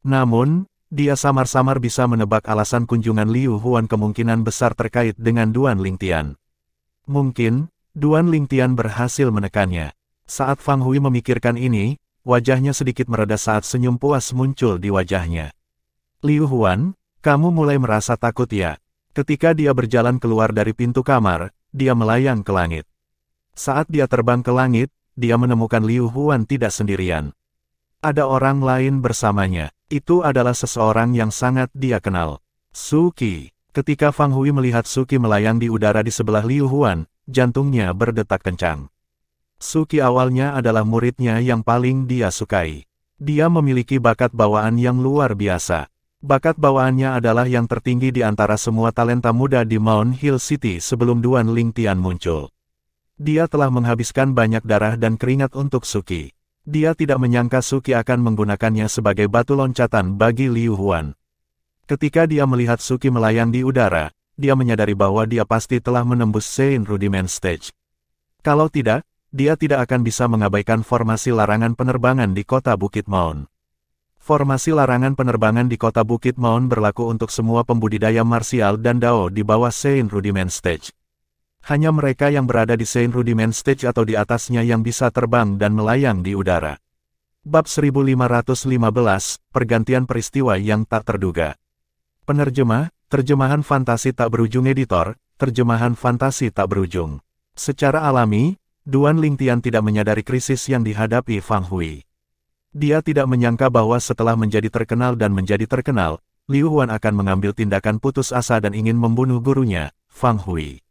Namun, dia samar-samar bisa menebak alasan kunjungan Liu Huan kemungkinan besar terkait dengan Duan Lingtian. Mungkin, Duan Lingtian berhasil menekannya. Saat Fang Hui memikirkan ini, wajahnya sedikit mereda saat senyum puas muncul di wajahnya. Liu Huan, kamu mulai merasa takut ya? Ketika dia berjalan keluar dari pintu kamar, dia melayang ke langit. Saat dia terbang ke langit, dia menemukan Liu Huan tidak sendirian. Ada orang lain bersamanya. Itu adalah seseorang yang sangat dia kenal. Suki. Ketika Fang Hui melihat Suki melayang di udara di sebelah Liu Huan, jantungnya berdetak kencang. Suki awalnya adalah muridnya yang paling dia sukai. Dia memiliki bakat bawaan yang luar biasa. Bakat bawaannya adalah yang tertinggi di antara semua talenta muda di Mount Hill City sebelum Duan Lingtian muncul. Dia telah menghabiskan banyak darah dan keringat untuk Suki. Dia tidak menyangka Suki akan menggunakannya sebagai batu loncatan bagi Liu Huan. Ketika dia melihat Suki melayang di udara, dia menyadari bahwa dia pasti telah menembus Sein Rudiment Stage. Kalau tidak, dia tidak akan bisa mengabaikan formasi larangan penerbangan di kota Bukit Maun. Formasi larangan penerbangan di kota Bukit Maun berlaku untuk semua pembudidaya marsial dan Dao di bawah Sein Rudiment Stage. Hanya mereka yang berada di Sein Rudiment Stage atau di atasnya yang bisa terbang dan melayang di udara. Bab 1515, Pergantian Peristiwa yang Tak Terduga. Penerjemah, terjemahan fantasi tak berujung editor, terjemahan fantasi tak berujung. Secara alami, Duan Lingtian tidak menyadari krisis yang dihadapi Fang Hui. Dia tidak menyangka bahwa setelah menjadi terkenal dan menjadi terkenal, Liu Huan akan mengambil tindakan putus asa dan ingin membunuh gurunya, Fang Hui.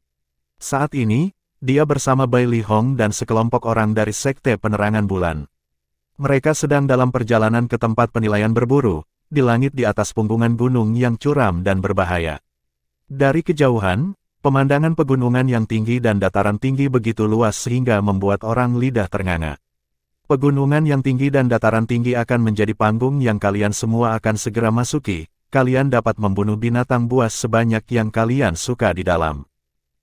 Saat ini, dia bersama Bai Li Hong dan sekelompok orang dari Sekte Penerangan Bulan. Mereka sedang dalam perjalanan ke tempat penilaian berburu, di langit di atas punggungan gunung yang curam dan berbahaya. Dari kejauhan, pemandangan pegunungan yang tinggi dan dataran tinggi begitu luas sehingga membuat orang lidah ternganga. Pegunungan yang tinggi dan dataran tinggi akan menjadi panggung yang kalian semua akan segera masuki. Kalian dapat membunuh binatang buas sebanyak yang kalian suka di dalam.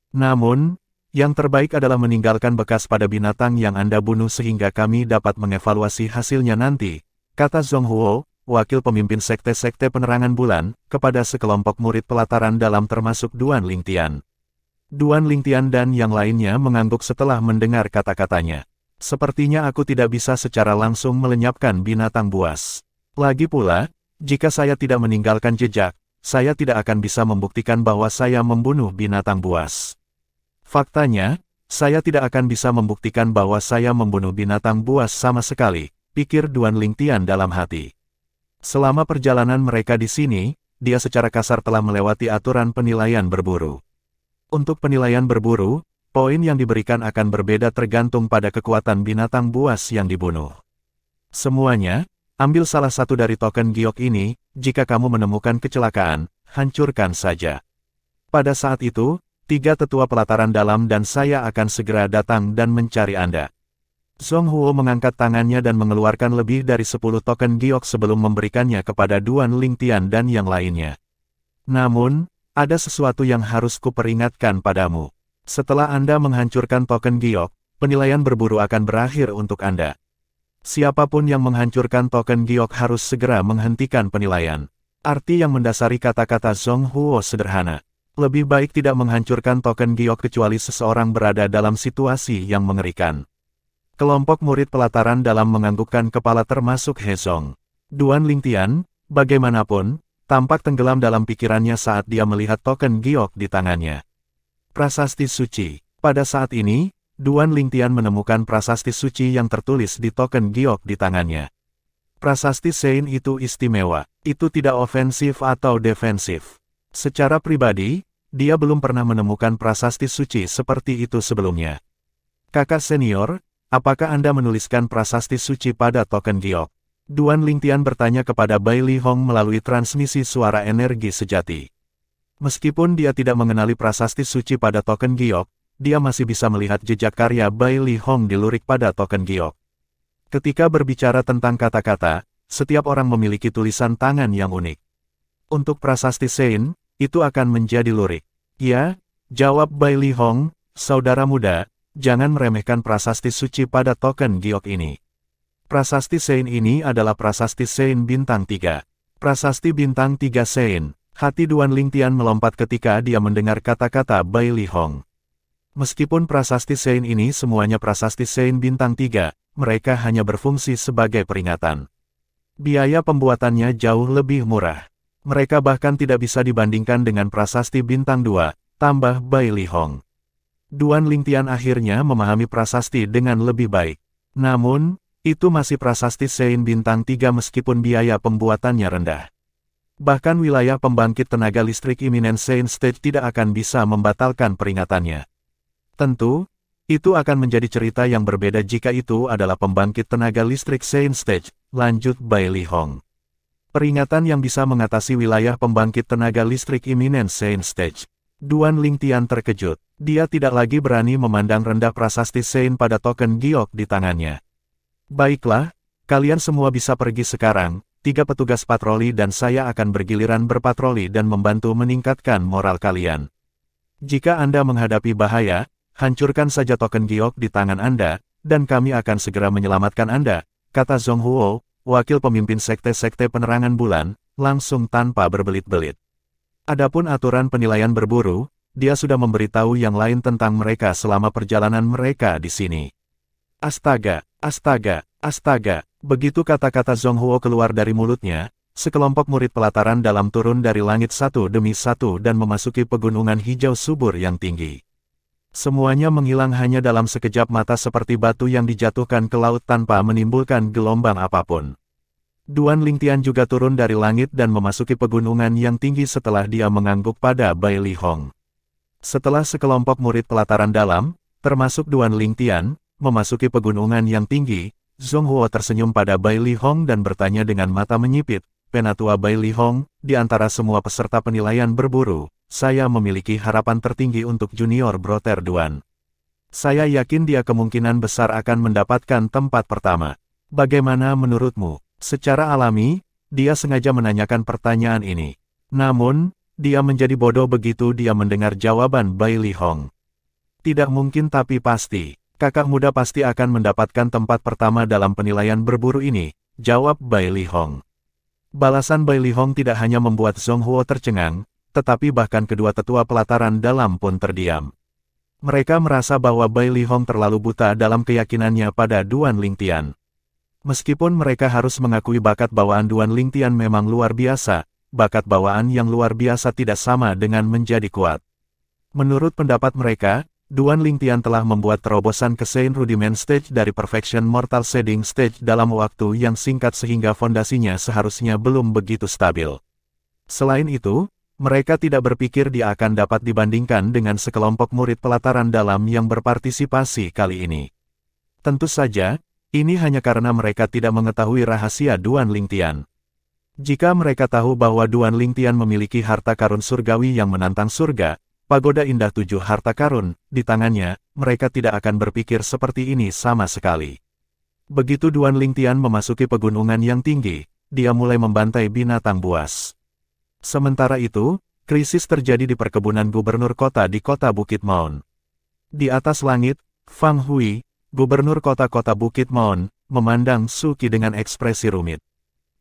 Namun, yang terbaik adalah meninggalkan bekas pada binatang yang Anda bunuh sehingga kami dapat mengevaluasi hasilnya nanti, kata Zhong Huo, wakil pemimpin sekte-sekte penerangan bulan, kepada sekelompok murid pelataran dalam termasuk Duan Lingtian. Duan Lingtian dan yang lainnya mengangguk setelah mendengar kata-katanya. Sepertinya aku tidak bisa secara langsung melenyapkan binatang buas. Lagi pula, jika saya tidak meninggalkan jejak, saya tidak akan bisa membuktikan bahwa saya membunuh binatang buas. Faktanya, saya tidak akan bisa membuktikan bahwa saya membunuh binatang buas sama sekali, pikir Duan Lingtian dalam hati. Selama perjalanan mereka di sini, dia secara kasar telah melewati aturan penilaian berburu. Untuk penilaian berburu, poin yang diberikan akan berbeda tergantung pada kekuatan binatang buas yang dibunuh. Semuanya, ambil salah satu dari token giok ini, jika kamu menemukan kecelakaan, hancurkan saja. Pada saat itu, 3 tetua pelataran dalam dan saya akan segera datang dan mencari Anda. Zhong Huo mengangkat tangannya dan mengeluarkan lebih dari 10 token giok sebelum memberikannya kepada Duan Lingtian dan yang lainnya. Namun, ada sesuatu yang harus kuperingatkan padamu. Setelah Anda menghancurkan token giok, penilaian berburu akan berakhir untuk Anda. Siapapun yang menghancurkan token giok harus segera menghentikan penilaian. Arti yang mendasari kata-kata Zhong Huo sederhana. Lebih baik tidak menghancurkan token giok kecuali seseorang berada dalam situasi yang mengerikan. Kelompok murid pelataran dalam menganggukkan kepala termasuk He Zong. Duan Lingtian, bagaimanapun, tampak tenggelam dalam pikirannya saat dia melihat token giok di tangannya. Prasasti suci. Pada saat ini, Duan Lingtian menemukan prasasti suci yang tertulis di token giok di tangannya. Prasasti Sein itu istimewa. Itu tidak ofensif atau defensif. Secara pribadi, dia belum pernah menemukan prasasti suci seperti itu sebelumnya. Kakak senior, apakah Anda menuliskan prasasti suci pada token giok? Duan Lingtian bertanya kepada Bai Li Hong melalui transmisi suara energi sejati. Meskipun dia tidak mengenali prasasti suci pada token giok, dia masih bisa melihat jejak karya Bai Li Hong di lurik pada token giok. Ketika berbicara tentang kata-kata, setiap orang memiliki tulisan tangan yang unik. Untuk prasasti Sein, itu akan menjadi lurik. Ya, jawab Bai Li Hong, saudara muda, jangan meremehkan prasasti suci pada token giok ini. Prasasti Sein ini adalah prasasti Sein bintang 3. Prasasti bintang 3 Sein. Hati Duan Lingtian melompat ketika dia mendengar kata-kata Bai Li Hong. Meskipun prasasti Sein ini semuanya prasasti Sein bintang 3, mereka hanya berfungsi sebagai peringatan. Biaya pembuatannya jauh lebih murah. Mereka bahkan tidak bisa dibandingkan dengan prasasti bintang 2, tambah Bai Li Hong. Duan Lingtian akhirnya memahami prasasti dengan lebih baik. Namun, itu masih prasasti Sein bintang 3 meskipun biaya pembuatannya rendah. Bahkan wilayah pembangkit tenaga listrik Imminent Sein Stage tidak akan bisa membatalkan peringatannya. Tentu, itu akan menjadi cerita yang berbeda jika itu adalah pembangkit tenaga listrik Sein Stage, lanjut Bai Li Hong. Peringatan yang bisa mengatasi wilayah pembangkit tenaga listrik Imminent Sein Stage. Duan Lingtian terkejut. Dia tidak lagi berani memandang rendah prasasti Sein pada token giok di tangannya. Baiklah, kalian semua bisa pergi sekarang, 3 petugas patroli dan saya akan bergiliran berpatroli dan membantu meningkatkan moral kalian. Jika Anda menghadapi bahaya, hancurkan saja token giok di tangan Anda, dan kami akan segera menyelamatkan Anda, kata Zhong Huo, wakil pemimpin sekte-sekte penerangan bulan, langsung tanpa berbelit-belit. Adapun aturan penilaian berburu, dia sudah memberitahu yang lain tentang mereka selama perjalanan mereka di sini. Astaga, astaga, astaga, begitu kata-kata Zhong Huo keluar dari mulutnya, sekelompok murid pelataran dalam turun dari langit satu demi satu dan memasuki pegunungan hijau subur yang tinggi. Semuanya menghilang hanya dalam sekejap mata seperti batu yang dijatuhkan ke laut tanpa menimbulkan gelombang apapun. Duan Lingtian juga turun dari langit dan memasuki pegunungan yang tinggi setelah dia mengangguk pada Bai Li Hong. Setelah sekelompok murid pelataran dalam, termasuk Duan Lingtian, memasuki pegunungan yang tinggi, Zhong Huo tersenyum pada Bai Li Hong dan bertanya dengan mata menyipit, "Penatua Bai Li Hong, di antara semua peserta penilaian berburu, saya memiliki harapan tertinggi untuk junior Brother Duan. Saya yakin dia kemungkinan besar akan mendapatkan tempat pertama. Bagaimana menurutmu?" Secara alami, dia sengaja menanyakan pertanyaan ini. Namun, dia menjadi bodoh begitu dia mendengar jawaban Bai Li Hong. Tidak mungkin tapi pasti, kakak muda pasti akan mendapatkan tempat pertama dalam penilaian berburu ini, jawab Bai Li Hong. Balasan Bai Li Hong tidak hanya membuat Zhong Huo tercengang, tetapi bahkan kedua tetua pelataran dalam pun terdiam. Mereka merasa bahwa Bai Li Hong terlalu buta dalam keyakinannya pada Duan Lingtian. Meskipun mereka harus mengakui bakat bawaan Duan Lingtian memang luar biasa, bakat bawaan yang luar biasa tidak sama dengan menjadi kuat. Menurut pendapat mereka, Duan Lingtian telah membuat terobosan ke Sein Rudiment Stage dari Perfection Mortal Shading Stage dalam waktu yang singkat sehingga fondasinya seharusnya belum begitu stabil. Selain itu, mereka tidak berpikir dia akan dapat dibandingkan dengan sekelompok murid pelataran dalam yang berpartisipasi kali ini. Tentu saja, ini hanya karena mereka tidak mengetahui rahasia Duan Lingtian. Jika mereka tahu bahwa Duan Lingtian memiliki harta karun surgawi yang menantang surga, pagoda indah 7 harta karun, di tangannya, mereka tidak akan berpikir seperti ini sama sekali. Begitu Duan Lingtian memasuki pegunungan yang tinggi, dia mulai membantai binatang buas. Sementara itu, krisis terjadi di perkebunan gubernur kota di kota Bukit Maun. Di atas langit, Fang Hui, gubernur kota-kota Bukit Maun, memandang Suki dengan ekspresi rumit.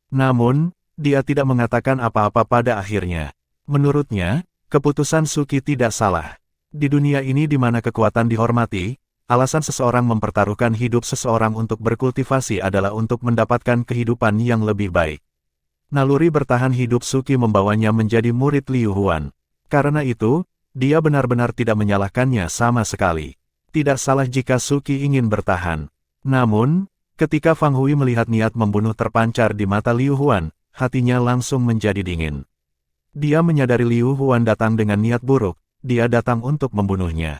Namun, dia tidak mengatakan apa-apa pada akhirnya. Menurutnya, keputusan Suki tidak salah. Di dunia ini di mana kekuatan dihormati, alasan seseorang mempertaruhkan hidup seseorang untuk berkultivasi adalah untuk mendapatkan kehidupan yang lebih baik. Naluri bertahan hidup Suki membawanya menjadi murid Liu Huan. Karena itu, dia benar-benar tidak menyalahkannya sama sekali. Tidak salah jika Suki ingin bertahan. Namun, ketika Fang Hui melihat niat membunuh terpancar di mata Liu Huan, hatinya langsung menjadi dingin. Dia menyadari Liu Huan datang dengan niat buruk, dia datang untuk membunuhnya.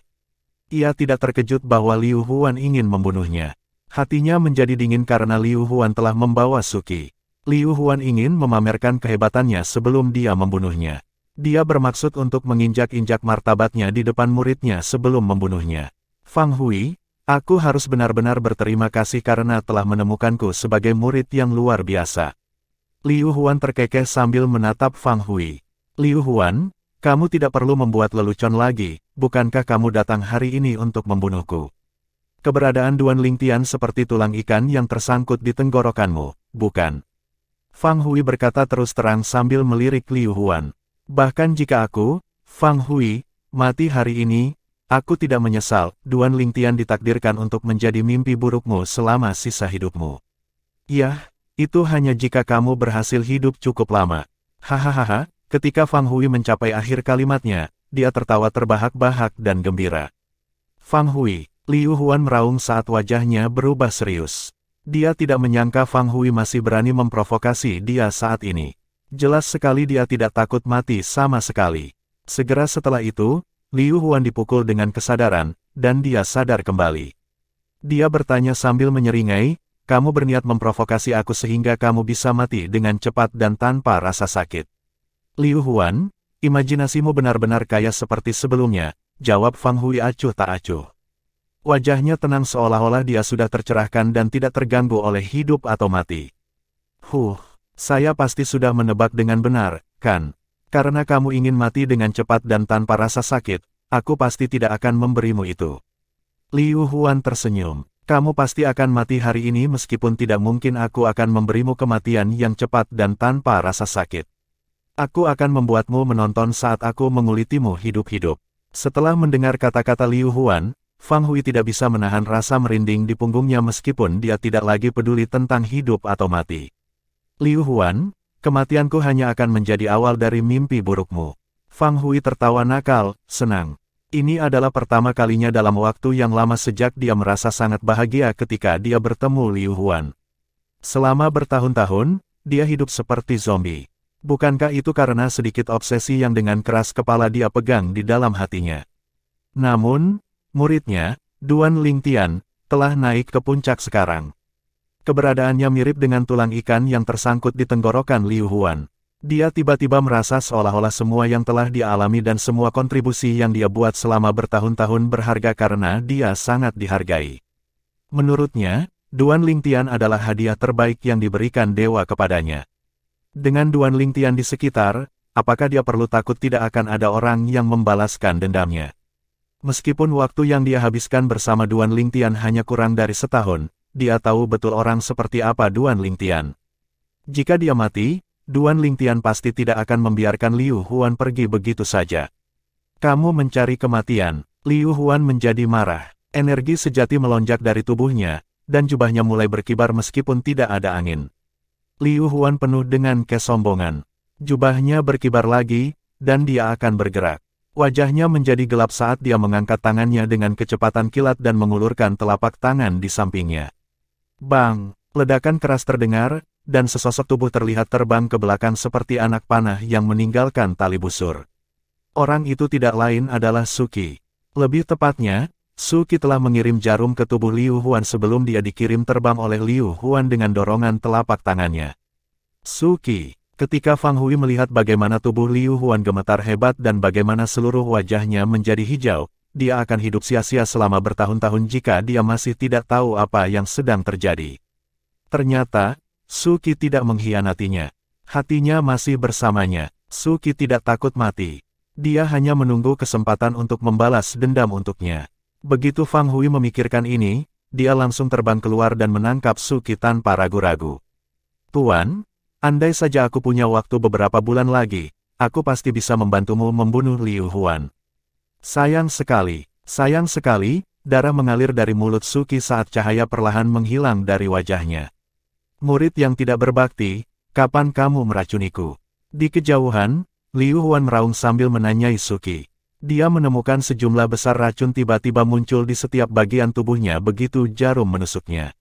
Ia tidak terkejut bahwa Liu Huan ingin membunuhnya. Hatinya menjadi dingin karena Liu Huan telah membawa Suki. Liu Huan ingin memamerkan kehebatannya sebelum dia membunuhnya. Dia bermaksud untuk menginjak-injak martabatnya di depan muridnya sebelum membunuhnya. Fang Hui, aku harus benar-benar berterima kasih karena telah menemukanku sebagai murid yang luar biasa. Liu Huan terkekeh sambil menatap Fang Hui. Liu Huan, kamu tidak perlu membuat lelucon lagi, bukankah kamu datang hari ini untuk membunuhku? Keberadaan Duan Lingtian seperti tulang ikan yang tersangkut di tenggorokanmu, bukan? Fang Hui berkata terus terang sambil melirik Liu Huan. Bahkan jika aku, Fang Hui, mati hari ini, aku tidak menyesal. Duan Lingtian ditakdirkan untuk menjadi mimpi burukmu selama sisa hidupmu. Yah, itu hanya jika kamu berhasil hidup cukup lama. Hahaha, ketika Fang Hui mencapai akhir kalimatnya, dia tertawa terbahak-bahak dan gembira. Fang Hui, Liu Huan meraung saat wajahnya berubah serius. Dia tidak menyangka Fang Hui masih berani memprovokasi dia saat ini. Jelas sekali dia tidak takut mati sama sekali. Segera setelah itu, Liu Huan dipukul dengan kesadaran, dan dia sadar kembali. Dia bertanya sambil menyeringai, kamu berniat memprovokasi aku sehingga kamu bisa mati dengan cepat dan tanpa rasa sakit. Liu Huan, imajinasimu benar-benar kaya seperti sebelumnya, jawab Fang Hui acuh tak acuh. Wajahnya tenang seolah-olah dia sudah tercerahkan dan tidak terganggu oleh hidup atau mati. Saya pasti sudah menebak dengan benar, kan? Karena kamu ingin mati dengan cepat dan tanpa rasa sakit, aku pasti tidak akan memberimu itu. Liu Huan tersenyum. Kamu pasti akan mati hari ini meskipun tidak mungkin aku akan memberimu kematian yang cepat dan tanpa rasa sakit. Aku akan membuatmu menonton saat aku mengulitimu hidup-hidup. Setelah mendengar kata-kata Liu Huan, Fang Hui tidak bisa menahan rasa merinding di punggungnya meskipun dia tidak lagi peduli tentang hidup atau mati. Liu Huan, kematianku hanya akan menjadi awal dari mimpi burukmu. Fang Hui tertawa nakal, senang. Ini adalah pertama kalinya dalam waktu yang lama sejak dia merasa sangat bahagia ketika dia bertemu Liu Huan. Selama bertahun-tahun, dia hidup seperti zombie. Bukankah itu karena sedikit obsesi yang dengan keras kepala dia pegang di dalam hatinya? Namun, muridnya, Duan Lingtian, telah naik ke puncak sekarang. Keberadaannya mirip dengan tulang ikan yang tersangkut di tenggorokan Liu Huan. Dia tiba-tiba merasa seolah-olah semua yang telah dia alami dan semua kontribusi yang dia buat selama bertahun-tahun berharga karena dia sangat dihargai. Menurutnya, Duan Lingtian adalah hadiah terbaik yang diberikan dewa kepadanya. Dengan Duan Lingtian di sekitar, apakah dia perlu takut tidak akan ada orang yang membalaskan dendamnya? Meskipun waktu yang dia habiskan bersama Duan Lingtian hanya kurang dari setahun, dia tahu betul orang seperti apa Duan Lingtian. Jika dia mati, Duan Lingtian pasti tidak akan membiarkan Liu Huan pergi begitu saja. Kamu mencari kematian. Liu Huan menjadi marah. Energi sejati melonjak dari tubuhnya, dan jubahnya mulai berkibar meskipun tidak ada angin. Liu Huan penuh dengan kesombongan. Jubahnya berkibar lagi, dan dia akan bergerak. Wajahnya menjadi gelap saat dia mengangkat tangannya dengan kecepatan kilat dan mengulurkan telapak tangan di sampingnya. Bang! Ledakan keras terdengar, dan sesosok tubuh terlihat terbang ke belakang seperti anak panah yang meninggalkan tali busur. Orang itu tidak lain adalah Suki. Lebih tepatnya, Suki telah mengirim jarum ke tubuh Liu Huan sebelum dia dikirim terbang oleh Liu Huan dengan dorongan telapak tangannya. Suki! Ketika Fang Hui melihat bagaimana tubuh Liu Huan gemetar hebat dan bagaimana seluruh wajahnya menjadi hijau, dia akan hidup sia-sia selama bertahun-tahun jika dia masih tidak tahu apa yang sedang terjadi. Ternyata, Suki tidak mengkhianatinya. Hatinya masih bersamanya. Suki tidak takut mati. Dia hanya menunggu kesempatan untuk membalas dendam untuknya. Begitu Fang Hui memikirkan ini, dia langsung terbang keluar dan menangkap Suki tanpa ragu-ragu. Tuan, andai saja aku punya waktu beberapa bulan lagi, aku pasti bisa membantumu membunuh Liu Huan. Sayang sekali, darah mengalir dari mulut Suki saat cahaya perlahan menghilang dari wajahnya. Murid yang tidak berbakti, Kapan kamu meracuniku? Di kejauhan, Liu Huan meraung sambil menanyai Suki. Dia menemukan sejumlah besar racun tiba-tiba muncul di setiap bagian tubuhnya begitu jarum menusuknya.